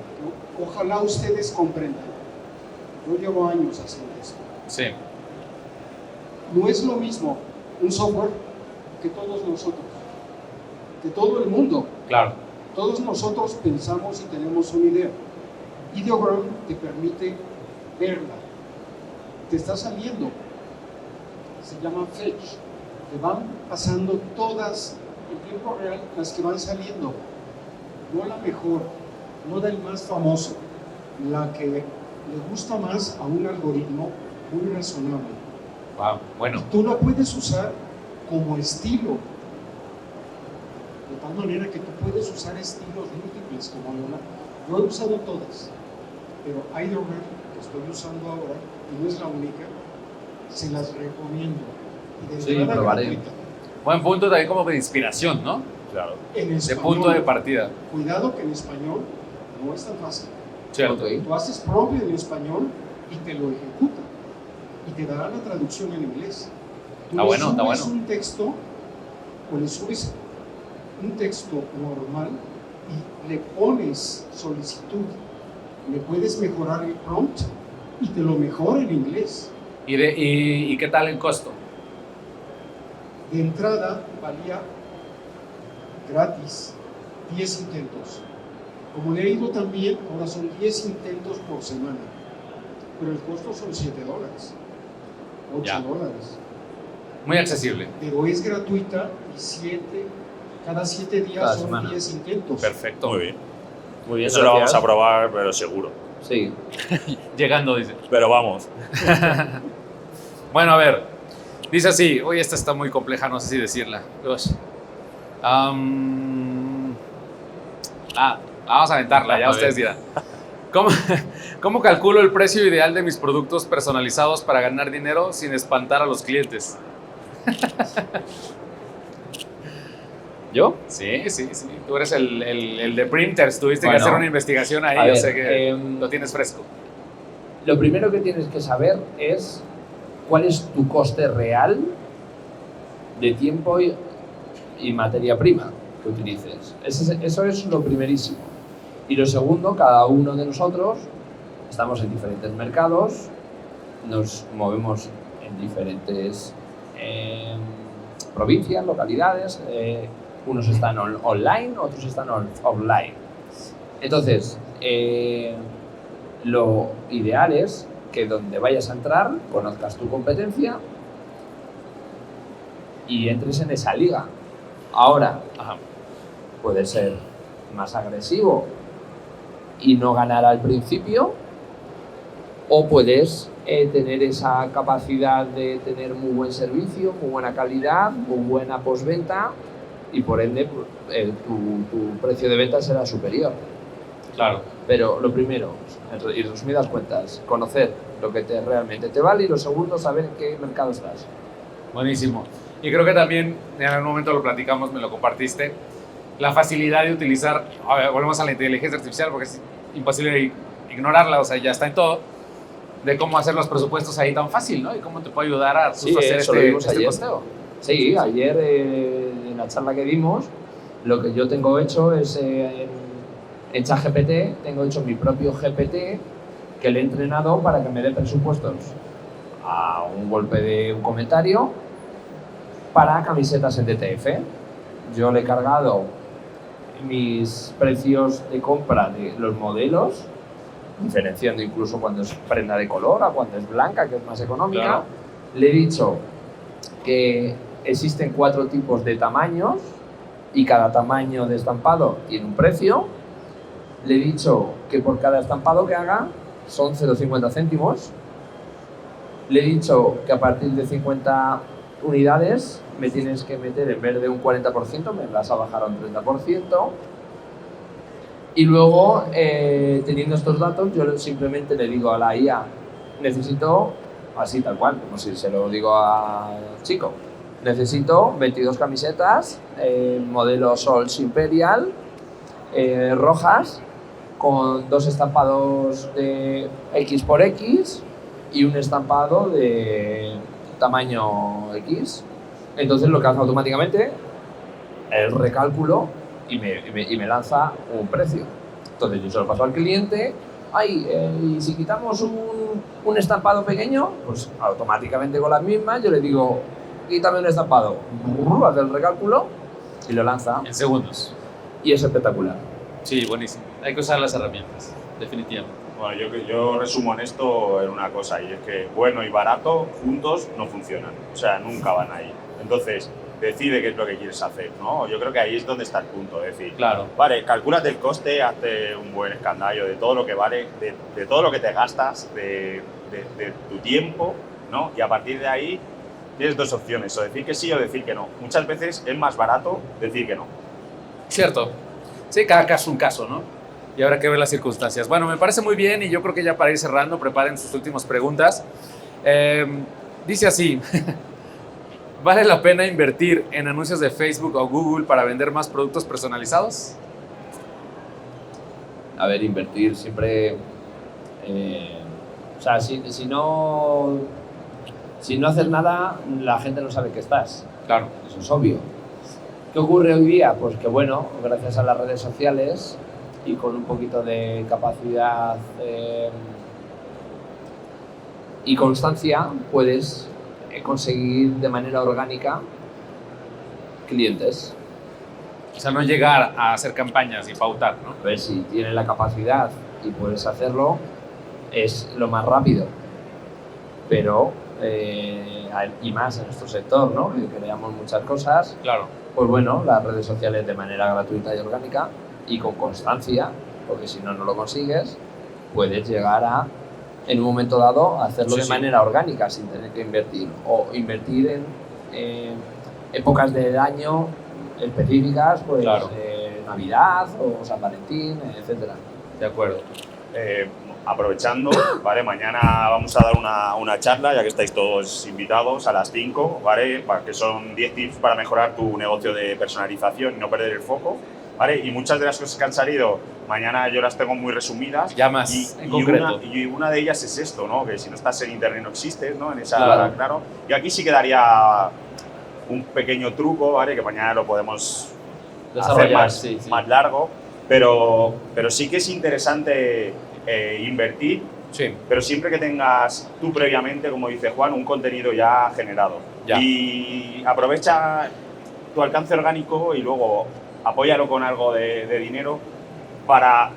que ojalá ustedes comprendan. Yo llevo años haciendo esto. Sí. No es lo mismo un software que todos nosotros, que todo el mundo. Claro. Todos nosotros pensamos y tenemos una idea. Ideogram te permite verla. Te está saliendo. Se llama Fetch. Te van pasando todas en tiempo real las que van saliendo. No la mejor, no del más famoso, la que le gusta más a un algoritmo muy razonable. Wow, bueno. Tú la puedes usar como estilo, de tal manera que tú puedes usar estilos múltiples como yo he usado todas, pero Ideogram, que estoy usando ahora, y no es la única, se las recomiendo. Y de entrada probaré. gratuita. Buen punto también como de inspiración, ¿no? Claro. En De español. punto de partida. Cuidado que en español no es tan fácil. Cierto. Ok. Tú haces prompt en español y te lo ejecuta y te dará la traducción en inglés. Tú Está le bueno, está subes bueno. un texto o le subes un texto normal y le pones solicitud. Le puedes mejorar el prompt y te lo mejora en inglés. ¿Y qué tal el costo? De entrada valía gratis 10 intentos. Como le he ido también, ahora son 10 intentos por semana. Pero el costo son $7, Ya. $8. Muy accesible. Pero es gratuita y cada 7 días Cada son semana. 10 intentos. Perfecto. Muy bien. Muy bien, Eso lo vamos gracias. a probar, pero seguro. Sí. Llegando, dice. Pero vamos. Bueno, a ver. Dice así. Uy, esta está muy compleja, no sé si decirla. Vamos a aventarla, ya A ustedes ver. dirán. ¿Cómo calculo el precio ideal de mis productos personalizados para ganar dinero sin espantar a los clientes? ¿Yo? Sí. Tú eres el de printers. Tuviste que Bueno, hacer una investigación ahí. a Yo ver, sé que lo tienes fresco. Lo primero que tienes que saber es cuál es tu coste real de tiempo y materia prima que utilices. Eso es lo primerísimo. Y lo segundo, cada uno de nosotros estamos en diferentes mercados, nos movemos en diferentes provincias, localidades, unos están online, otros están offline. Entonces, lo ideal es que donde vayas a entrar conozcas tu competencia y entres en esa liga. Ahora, puede ser más agresivo y no ganar al principio, o puedes tener esa capacidad de tener muy buen servicio, muy buena calidad, muy buena postventa y por ende tu precio de venta será superior. Claro. Pero lo primero, y resumidas cuentas, conocer lo que realmente te vale y lo segundo, saber en qué mercado estás. Buenísimo. Y creo que también, en algún momento lo platicamos, me lo compartiste, la facilidad de utilizar, a ver, volvemos a la inteligencia artificial porque es imposible ignorarla, o sea, ya está en todo, de cómo hacer los presupuestos ahí tan fácil, ¿no? Y cómo te puede ayudar a Sí, hacer eso lo este vimos ayer. costeo. Sí, ayer en la charla que dimos, lo que yo tengo hecho es en ChatGPT, tengo hecho mi propio GPT que le he entrenado para que me dé presupuestos a un golpe de un comentario para camisetas en DTF. Yo le he cargado mis precios de compra de los modelos diferenciando incluso cuando es prenda de color a cuando es blanca, que es más económica. Claro. Le he dicho que existen 4 tipos de tamaños y cada tamaño de estampado tiene un precio. Le he dicho que por cada estampado que haga son 0,50 céntimos. Le he dicho que a partir de 50 unidades me tienes que meter, en vez de un 40%, me vas a bajar a un 30%. Y luego, teniendo estos datos, yo simplemente le digo a la IA, necesito, así tal cual, como si se lo digo al chico, necesito 22 camisetas, modelo Sols Imperial, rojas, con 2 estampados de X por X y un estampado de tamaño X. Entonces lo que hace automáticamente el recálculo y me lanza un precio. Entonces yo se lo paso al cliente. Y si quitamos un estampado pequeño, pues automáticamente con las mismas yo le digo, quítame un estampado, hace el recálculo y lo lanza. En segundos. Y es espectacular. Sí, buenísimo. Hay que usar las herramientas, definitivamente. Bueno, yo resumo en esto en una cosa, y es que bueno y barato juntos no funcionan, o sea, nunca van ahí. Entonces, decide qué es lo que quieres hacer, ¿no? Yo creo que ahí es donde está el punto, es decir, Claro. Vale, calcúlate el coste, hazte un buen escandallo de todo lo que vale, de todo lo que te gastas, de tu tiempo, ¿no? Y a partir de ahí tienes 2 opciones, o decir que sí o decir que no. Muchas veces es más barato decir que no. Cierto. Sí, cada caso es un caso, ¿no? Y habrá que ver las circunstancias. Bueno, me parece muy bien y yo creo que ya para ir cerrando, preparen sus últimas preguntas. Dice así, ¿vale la pena invertir en anuncios de Facebook o Google para vender más productos personalizados? A ver, invertir siempre... o sea, si no haces nada, la gente no sabe que estás. Claro. Eso es obvio. ¿Qué ocurre hoy día? Pues que bueno, gracias a las redes sociales y con un poquito de capacidad y constancia, puedes conseguir de manera orgánica clientes. O sea, no llegar a hacer campañas y pautar, ¿no? Pues si tienes la capacidad y puedes hacerlo, es lo más rápido. Pero, y más en nuestro sector, ¿no? Que creamos muchas cosas. Claro. Pues bueno, las redes sociales de manera gratuita y orgánica y con constancia, porque si no, no lo consigues, puedes llegar a, en un momento dado, a hacerlo de manera orgánica sin tener que invertir. O invertir en épocas del año específicas, pues Claro. Navidad o San Valentín, etcétera. De acuerdo. Aprovechando, ¿vale? Mañana vamos a dar una charla, ya que estáis todos invitados, a las 5, ¿vale? Que son 10 tips para mejorar tu negocio de personalización y no perder el foco, ¿vale? Y muchas de las cosas que han salido, mañana yo las tengo muy resumidas. Ya más en concreto. Y una de ellas es esto, ¿no? Que si no estás en internet no existes, ¿no? En esa, Claro. Y aquí sí que daría un pequeño truco, ¿vale? Que mañana lo podemos Desarrollar, hacer más largo, pero sí que es interesante invertir, Sí. pero siempre que tengas tú previamente, como dice Juan, un contenido ya generado. Ya. Y aprovecha tu alcance orgánico y luego apóyalo con algo de dinero para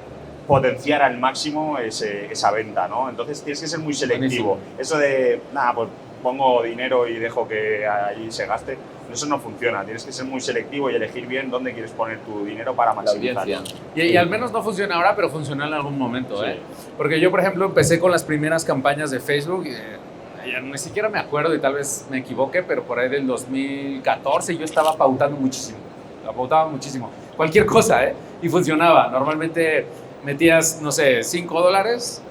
potenciar al máximo esa venta, ¿no? Entonces tienes que ser muy selectivo. Buenísimo. Eso de, nada, pues pongo dinero y dejo que allí se gaste, eso no funciona. Tienes que ser muy selectivo y elegir bien dónde quieres poner tu dinero para maximizarlo. Y al menos no funciona ahora, pero funcionó en algún momento, Sí. ¿eh? Porque yo, por ejemplo, empecé con las primeras campañas de Facebook, ya ni siquiera me acuerdo y tal vez me equivoque, pero por ahí del 2014 yo estaba pautando muchísimo, pautaba muchísimo, cualquier cosa, ¿eh? Y funcionaba. Normalmente metías, no sé, $5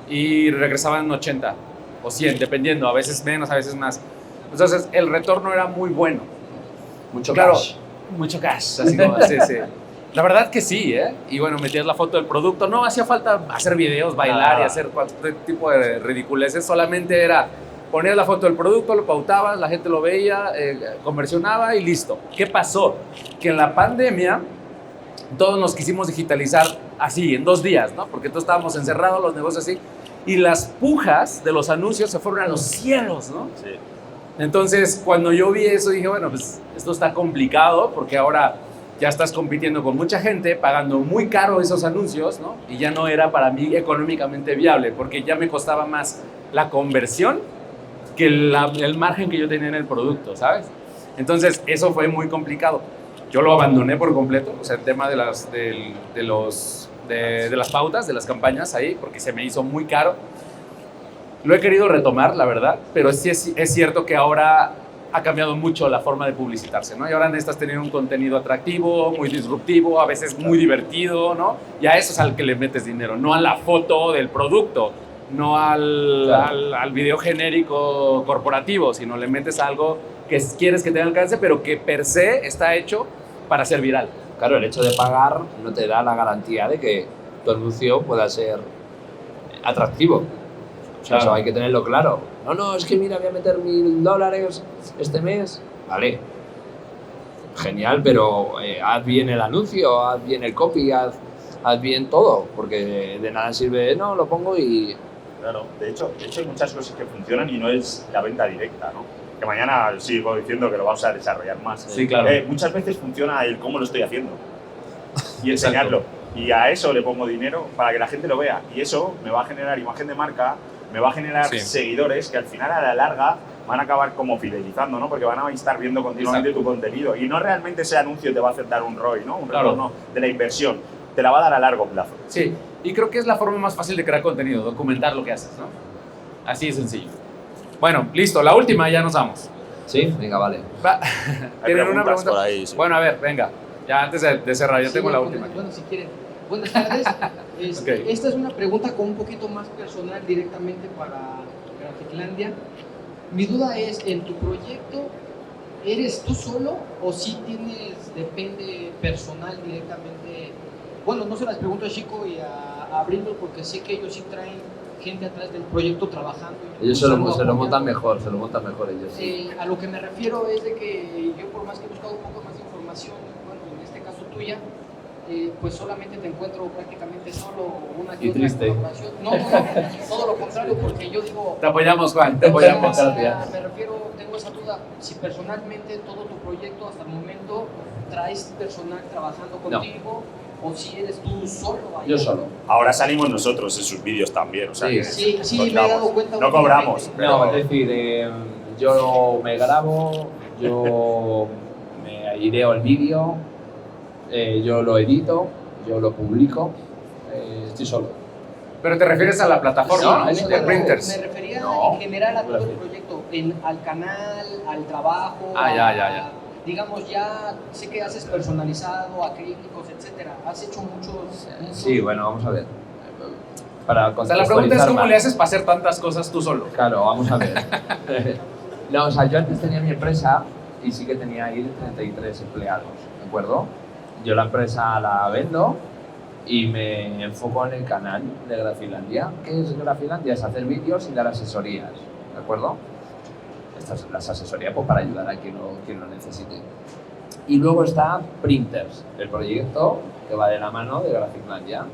y regresaban 80 o 100, dependiendo, a veces menos, a veces más. Entonces, el retorno era muy bueno. Mucho Claro, cash. mucho cash, así como, sí. La verdad que sí, ¿eh? Y bueno, metías la foto del producto, no hacía falta hacer videos, bailar y hacer cualquier tipo de ridiculeces, solamente era ponías la foto del producto, lo pautabas, la gente lo veía, conversionaba y listo. ¿Qué pasó? Que en la pandemia todos nos quisimos digitalizar así, en 2 días, ¿no? Porque todos estábamos encerrados, los negocios así, y las pujas de los anuncios se fueron a los cielos, ¿no? Sí. Entonces, cuando yo vi eso, dije, bueno, pues esto está complicado porque ahora ya estás compitiendo con mucha gente, pagando muy caro esos anuncios, ¿no? Y ya no era para mí económicamente viable, porque ya me costaba más la conversión que el margen que yo tenía en el producto, ¿sabes? Entonces, eso fue muy complicado. Yo lo abandoné por completo, o sea, el tema de las pautas, de las campañas ahí, porque se me hizo muy caro. Lo he querido retomar, la verdad, pero sí es cierto que ahora ha cambiado mucho la forma de publicitarse, ¿no? Y ahora necesitas tener un contenido atractivo, muy disruptivo, a veces muy divertido, ¿no? Y a eso es al que le metes dinero, no a la foto del producto, no al video genérico corporativo, sino le metes algo que quieres que tenga alcance, pero que per se está hecho para ser viral. Claro, el hecho de pagar no te da la garantía de que tu anuncio pueda ser atractivo. O sea, eso hay que tenerlo claro. No, es que mira, voy a meter $1.000 este mes. Vale. Genial, pero haz bien el anuncio, haz bien el copy, haz bien todo. Porque de nada sirve, no, lo pongo y... Claro, de hecho hay muchas cosas que funcionan y no es la venta directa, ¿no? Que mañana sigo diciendo que lo vamos a desarrollar más. Sí, claro. Muchas veces funciona el cómo lo estoy haciendo y enseñarlo. Y a eso le pongo dinero para que la gente lo vea. Y eso me va a generar imagen de marca, me va a generar seguidores que al final a la larga van a acabar como fidelizando, ¿no? Porque van a estar viendo continuamente tu contenido. Y no realmente ese anuncio te va a hacer dar un ROI, ¿no? Un retorno de la inversión. Te la va a dar a largo plazo. Sí, y creo que es la forma más fácil de crear contenido, documentar lo que haces, ¿no? Así de sencillo. Bueno, listo, la última, ya nos vamos. Sí, venga, vale. ¿Tienen una pregunta? Por ahí, sí. Bueno, a ver, venga. Ya antes de cerrar, yo tengo la última. Bueno, si quieren. Buenas tardes. Okay. Esta es una pregunta con un poquito más personal directamente para Graficlandia. Mi duda es, ¿en tu proyecto eres tú solo o sí depende personal directamente? Bueno, no se las pregunto a Chico y a Brindle porque sé que ellos sí traen gente atrás del proyecto trabajando. Ellos se lo montan mejor ellos. Sí. A lo que me refiero es de que yo, por más que he buscado un poco más de información, bueno, en este caso tuya, pues solamente te encuentro prácticamente solo una que otra información. No, todo lo contrario, porque yo digo... Te apoyamos, Juan, te apoyamos. Me refiero, tengo esa duda, si personalmente todo tu proyecto hasta el momento traes personal trabajando contigo, o si eres tú solo. Yo solo. Ahora salimos nosotros en sus vídeos también, o sea sí, me he dado cuenta. No cobramos. No, es decir, yo me grabo, yo me ideo el vídeo, yo lo edito, yo lo publico, estoy solo. Pero te refieres a la plataforma, no, de printers. Me refería en general a todo el proyecto, al canal, al trabajo. Ya. Digamos, ya sé que haces personalizado, acrílicos, etcétera. Has hecho muchos... Sí, bueno, vamos a ver. Para o sea, la pregunta es cómo le haces para hacer tantas cosas tú solo. Claro, vamos a ver. No, o sea, yo antes tenía mi empresa y sí que tenía ahí 33 empleados, ¿de acuerdo? Yo la empresa la vendo y me enfoco en el canal de Graficlandia. ¿Qué es Graficlandia? Es hacer vídeos y dar asesorías, ¿de acuerdo? Las asesorías pues, para ayudar a quien lo necesite. Y luego está Printers, el proyecto que va de la mano de Graficlandia.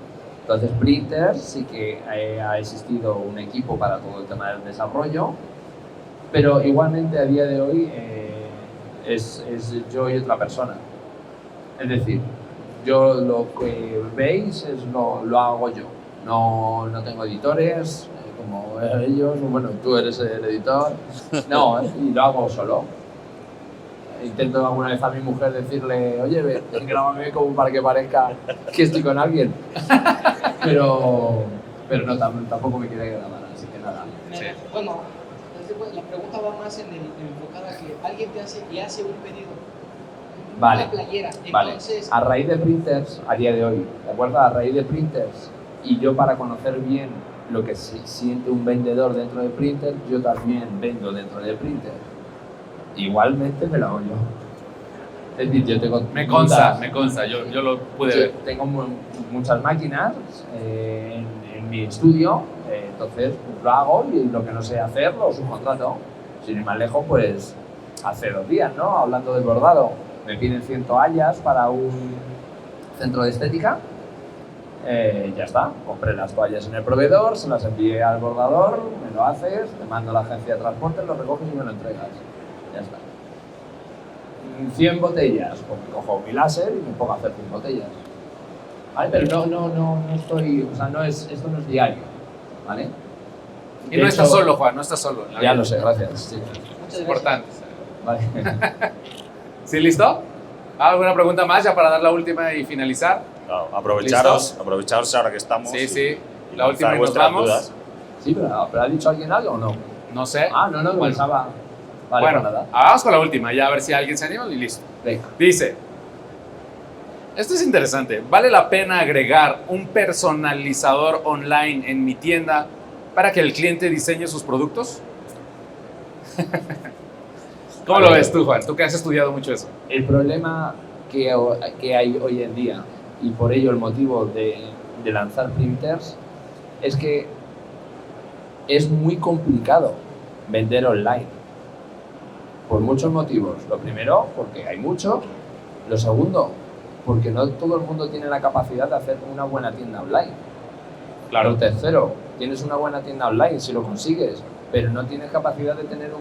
Entonces, Printers sí que ha existido un equipo para todo el tema del desarrollo, pero igualmente a día de hoy es yo y otra persona. Es decir, yo lo que veis lo hago yo. No tengo editores como ellos, bueno, tú eres el editor. No, y lo hago solo. Intento alguna vez a mi mujer decirle, oye, grábame como para que parezca que estoy con alguien. Pero no, tampoco me quiere grabar, así que nada. Bueno, la pregunta va más enfocada a que alguien le hace un pedido. Vale, una playera. Vale. Entonces, a raíz de Printers, a día de hoy, ¿de acuerdo? A raíz de Printers, y yo para conocer bien lo que siente un vendedor dentro de Printers, yo también vendo dentro de Printers. Igualmente me lo hago yo. Es decir, yo tengo... Me consta, yo lo pude ver. Tengo muchas máquinas en mi estudio, entonces pues, lo hago y lo que no sé hacer lo subcontrato. Sin ir más lejos, pues hace 2 días, ¿no? Hablando del bordado, me piden 100 toallas para un centro de estética. Ya está, compré las toallas en el proveedor, se las envié al bordador, me lo haces, te mando a la agencia de transporte, lo recoges y me lo entregas. Ya está. 100 botellas, pues me cojo mi láser y me pongo a hacer 100 botellas. ¿Vale? Pero no estoy, o sea, esto no es diario, ¿vale? Y no estás solo, Juan, no estás solo. Ya lo sé, gracias. Sí. Es importante. Vale. ¿Sí, listo? ¿Alguna pregunta más ya para dar la última y finalizar? Claro, aprovecharos ahora que estamos. Sí, sí. Y La última y nos vuestras vamos. dudas. Sí, pero ¿ha dicho alguien algo o no? No sé. No, pensaba. Vale, Bueno, pues nada. vamos con la última, ya a ver si alguien se anima y listo. Venga. Dice, esto es interesante, ¿vale la pena agregar un personalizador online en mi tienda para que el cliente diseñe sus productos? ¿Cómo lo ves tú, Juan? Tú que has estudiado mucho eso. El problema que hay hoy en día, y por ello el motivo de lanzar printers, es que es muy complicado vender online. Por muchos motivos. Lo primero, porque hay mucho. Lo segundo, porque no todo el mundo tiene la capacidad de hacer una buena tienda online. Claro. Lo tercero, tienes una buena tienda online si lo consigues, pero no tienes capacidad de tener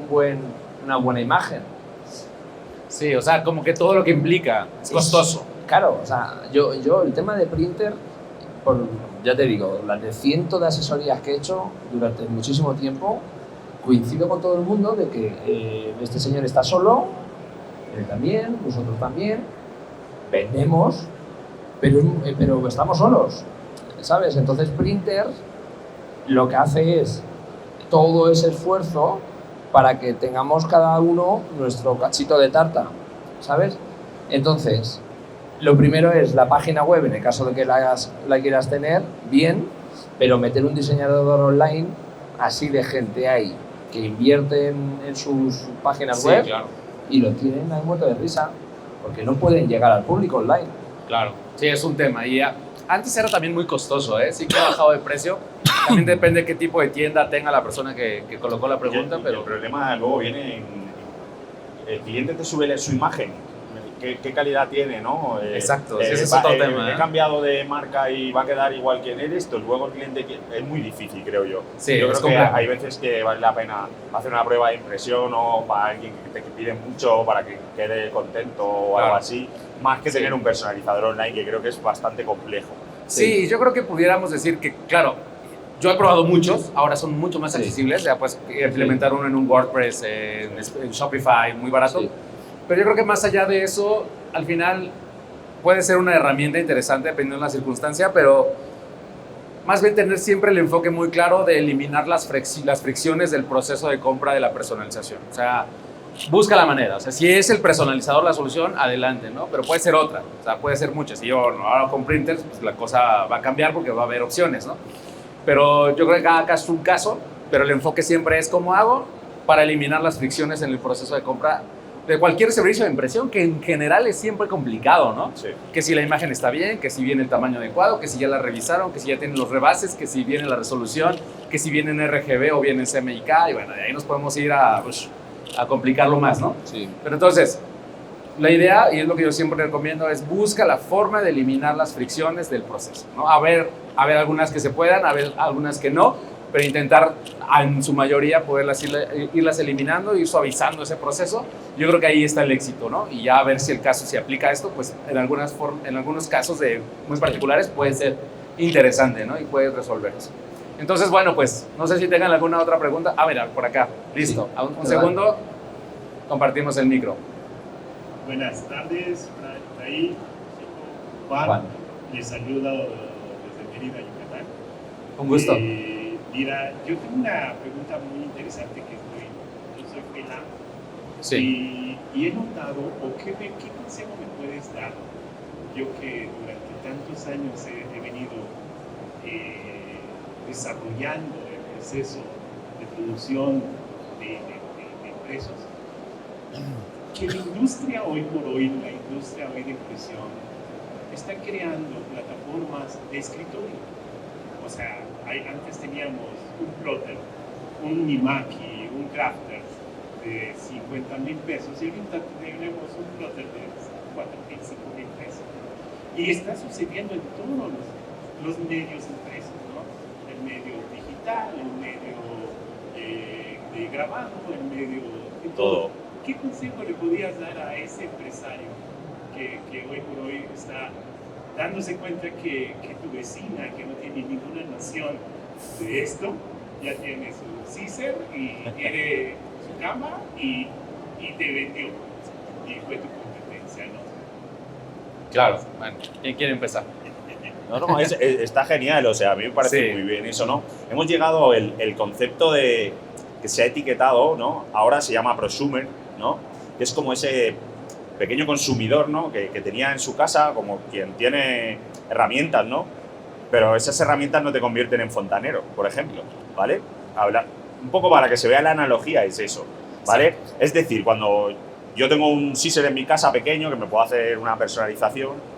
una buena imagen. Sí, o sea, como que todo lo que implica es costoso. Claro, o sea, yo el tema de printer, ya te digo, las de cientos de asesorías que he hecho durante muchísimo tiempo, coincido con todo el mundo de que este señor está solo, él también, nosotros también, vendemos, pero estamos solos, ¿sabes? Entonces Printer lo que hace es todo ese esfuerzo para que tengamos cada uno nuestro cachito de tarta, ¿sabes? Entonces, lo primero es la página web, en el caso de que la quieras tener, bien, pero meter un diseñador online, así de gente hay que invierte en sus páginas web, claro. Y lo tienen ahí muerto de risa, porque no pueden llegar al público online. Claro, sí, es un tema. Y antes era también muy costoso, ¿eh? Sí que ha bajado de precio. También depende de qué tipo de tienda tenga la persona que colocó la pregunta. Pero el problema luego viene el cliente te sube su imagen. ¿Qué calidad tiene, no? Exacto, ese es otro tema. He cambiado de marca y va a quedar igual que en esto. Luego el cliente es muy difícil, creo yo. Sí, yo es creo que complejo. hay veces que vale la pena hacer una prueba de impresión o para alguien que te pide mucho para que quede contento o algo así, más que tener un personalizador online, que creo que es bastante complejo. Sí, yo creo que pudiéramos decir que, claro, yo he probado muchos, ahora son mucho más accesibles. Ya puedes implementar uno en un WordPress, en Shopify, muy barato. Sí. Pero yo creo que más allá de eso, al final puede ser una herramienta interesante dependiendo de la circunstancia, pero más bien tener siempre el enfoque muy claro de eliminar las fricciones del proceso de compra de la personalización. O sea, busca la manera. O sea, si es el personalizador la solución, adelante, ¿no? Pero puede ser otra. O sea, puede ser muchas. Si yo no hago con printers, pues la cosa va a cambiar porque va a haber opciones, ¿no? Pero yo creo que cada caso es un caso, pero el enfoque siempre es cómo hago para eliminar las fricciones en el proceso de compra de cualquier servicio de impresión, que en general es siempre complicado, ¿no? Sí. Que si la imagen está bien, que si viene el tamaño adecuado, que si ya la revisaron, que si ya tienen los rebases, que si viene la resolución, que si viene en RGB o viene en CMYK, y bueno, de ahí nos podemos ir a complicarlo más, ¿no? Sí. Pero entonces, la idea, y es lo que yo siempre recomiendo, es busca la forma de eliminar las fricciones del proceso, ¿no? A ver algunas que se puedan, a ver algunas que no, pero intentar en su mayoría poderlas irlas eliminando, ir suavizando ese proceso. Yo creo que ahí está el éxito, ¿no? Y ya a ver si el caso se aplica a esto, pues en algunos casos muy particulares puede ser interesante, ¿no? Y puede resolverse. Entonces, bueno, pues no sé si tengan alguna otra pregunta. Mira, por acá. Listo. Sí. Un segundo. Compartimos el micro. Buenas tardes, ahí Juan, les saludo desde Mérida, Yucatán. Un gusto. Mira, yo tengo una pregunta muy interesante que yo soy freelance. Sí. Y he notado, ¿qué consejo me puedes dar? Yo que durante tantos años he venido desarrollando el proceso de producción de impresos, que la industria hoy por hoy, la industria hoy de impresión, está creando plataformas de escritorio. O sea, antes teníamos un plotter, un Nimaki, un crafter de 50,000 pesos y ahorita tenemos un plotter de 4,000, 5,000 pesos. Y está sucediendo en todos los medios impresos, ¿no? El medio digital, el medio de grabado, el medio de todo. ¿qué consejo le podrías dar a ese empresario que hoy por hoy está dándose cuenta que tu vecina, que no tiene ninguna noción de esto, ya tiene su CISER y tiene su cama y te vendió? Y fue tu competencia, ¿no? Claro, bueno, ¿quién quiere empezar? No, está genial, o sea, a mí me parece muy bien eso, ¿no? Hemos llegado, el concepto de que se ha etiquetado, ¿no? Ahora se llama prosumer, ¿no? Que es como ese pequeño consumidor, ¿no? Que tenía en su casa, como quien tiene herramientas, ¿no? Pero esas herramientas no te convierten en fontanero, por ejemplo, ¿vale? Un poco para que se vea la analogía es eso, ¿vale? Sí. Es decir, cuando yo tengo un scissor en mi casa pequeño que me puedo hacer una personalización,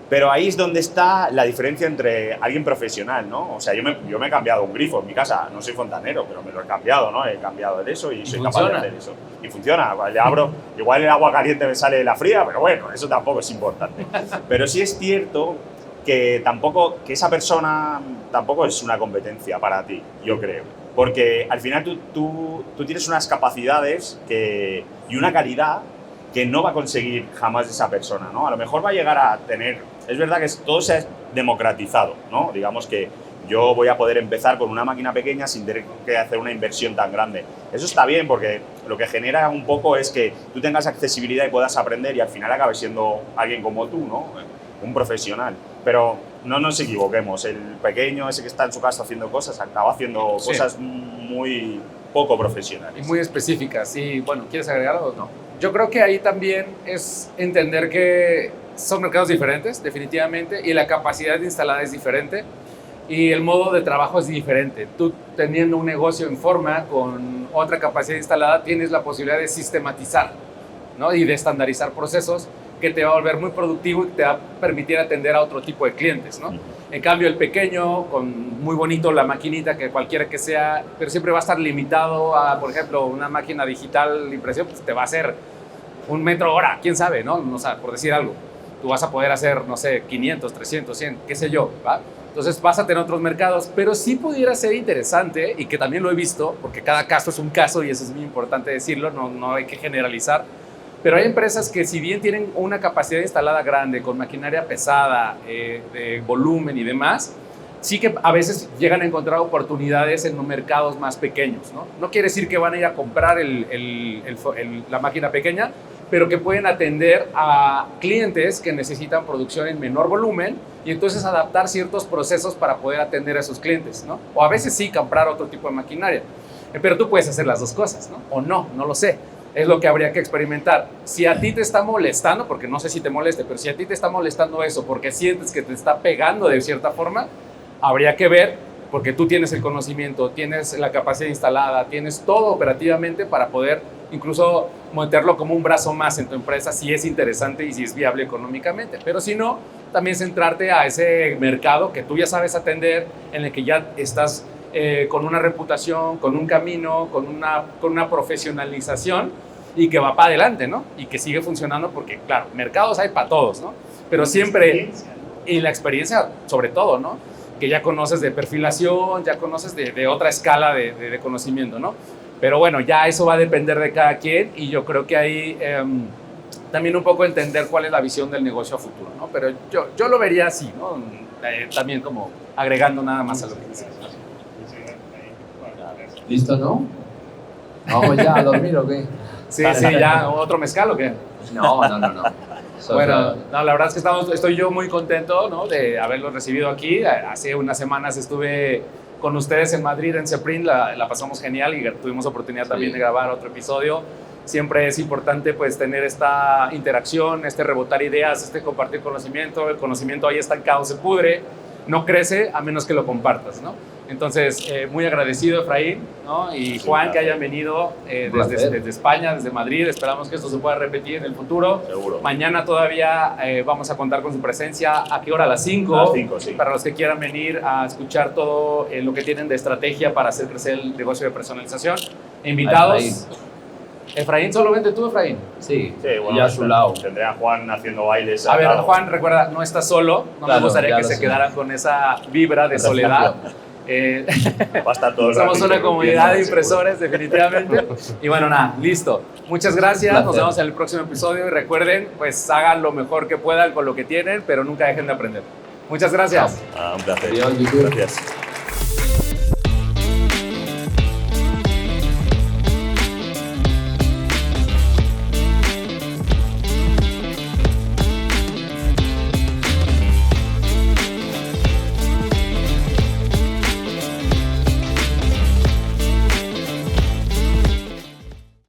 pero ahí es donde está la diferencia entre alguien profesional, ¿no? O sea, yo me he cambiado un grifo en mi casa, no soy fontanero, pero me lo he cambiado, ¿no? He cambiado de eso y soy capaz de hacer eso. Y funciona, le abro, igual el agua caliente me sale de la fría, pero bueno, eso tampoco es importante. Pero sí es cierto que esa persona tampoco es una competencia para ti, yo creo. Porque al final tú tienes unas capacidades y una calidad que no va a conseguir jamás esa persona, ¿no? A lo mejor va a llegar a tener... Es verdad que todo se ha democratizado, ¿no? Digamos que yo voy a poder empezar con una máquina pequeña sin tener que hacer una inversión tan grande. Eso está bien porque lo que genera un poco es que tú tengas accesibilidad y puedas aprender y al final acabes siendo alguien como tú, ¿no? Un profesional. Pero no nos equivoquemos, el pequeño ese que está en su casa haciendo cosas acaba haciendo cosas muy poco profesionales. Y muy específicas. Y bueno, ¿quieres agregar algo? No. Yo creo que ahí también es entender que son mercados diferentes, definitivamente, y la capacidad instalada es diferente y el modo de trabajo es diferente. Tú teniendo un negocio en forma con otra capacidad instalada tienes la posibilidad de sistematizar, ¿no? Y de estandarizar procesos que te va a volver muy productivo y te va a permitir atender a otro tipo de clientes, ¿no? En cambio, el pequeño, con muy bonito la maquinita, que cualquiera que sea, pero siempre va a estar limitado a, por ejemplo, una máquina digital de impresión, pues te va a hacer 1 metro hora, quién sabe, ¿no? O sea, por decir algo. Tú vas a poder hacer, no sé, 500, 300, 100, qué sé yo, ¿va? Entonces vas a tener otros mercados, pero sí pudiera ser interesante, y que también lo he visto, porque cada caso es un caso y eso es muy importante decirlo, no hay que generalizar, pero hay empresas que si bien tienen una capacidad instalada grande, con maquinaria pesada, de volumen y demás, sí que a veces llegan a encontrar oportunidades en los mercados más pequeños, ¿no? No quiere decir que van a ir a comprar la máquina pequeña, pero que pueden atender a clientes que necesitan producción en menor volumen y entonces adaptar ciertos procesos para poder atender a esos clientes, ¿no? O a veces sí comprar otro tipo de maquinaria, pero tú puedes hacer las dos cosas, ¿no? O no lo sé. Es lo que habría que experimentar. Si a ti te está molestando, porque no sé si te moleste, pero si a ti te está molestando eso porque sientes que te está pegando de cierta forma, habría que ver, porque tú tienes el conocimiento, tienes la capacidad instalada, tienes todo operativamente para poder incluso meterlo como un brazo más en tu empresa si es interesante y si es viable económicamente. Pero si no, también centrarte a ese mercado que tú ya sabes atender, en el que ya estás con una reputación, con un camino, con una profesionalización y que va para adelante, ¿no? Y que sigue funcionando porque, claro, mercados hay para todos, ¿no? Pero siempre, y la experiencia sobre todo, ¿no? Que ya conoces de perfilación, ya conoces de otra escala de conocimiento, ¿no? Pero bueno, ya eso va a depender de cada quien y yo creo que ahí también un poco entender cuál es la visión del negocio a futuro, ¿no? Pero yo lo vería así, ¿no? También como agregando nada más a lo que dices. ¿Listo, no? ¿Vamos ya a dormir o qué? Sí, ya, ¿otro mezcal o qué? No. Bueno, no, la verdad es que estoy yo muy contento, ¿no? De haberlo recibido aquí. Hace unas semanas estuve con ustedes en Madrid, en CEPRIN, la pasamos genial y tuvimos oportunidad también de grabar otro episodio. Siempre es importante pues tener esta interacción, rebotar ideas, compartir conocimiento. El conocimiento ahí estancado se pudre, no crece a menos que lo compartas, ¿no? Entonces, muy agradecido, Efraín, ¿no? Y Juan, que hayan venido desde España, desde Madrid. Esperamos que esto se pueda repetir en el futuro. Seguro. Mañana todavía vamos a contar con su presencia. ¿A qué hora? A las 5. A las 5, sí. Para los que quieran venir a escuchar todo lo que tienen de estrategia para hacer crecer el negocio de personalización. Invitados. Efraín, solamente tú, Efraín. Sí, bueno, y a su lado. Tendré a Juan haciendo bailes. A ver, Juan, recuerda, no estás solo. No me gustaría que se quedaran con esa vibra de soledad. Va a estar todo somos una comunidad de impresores, definitivamente. Y bueno, nada, listo. Muchas gracias, nos vemos en el próximo episodio y recuerden, pues hagan lo mejor que puedan con lo que tienen, pero nunca dejen de aprender. Muchas gracias. Un placer. Adiós, YouTube. Gracias.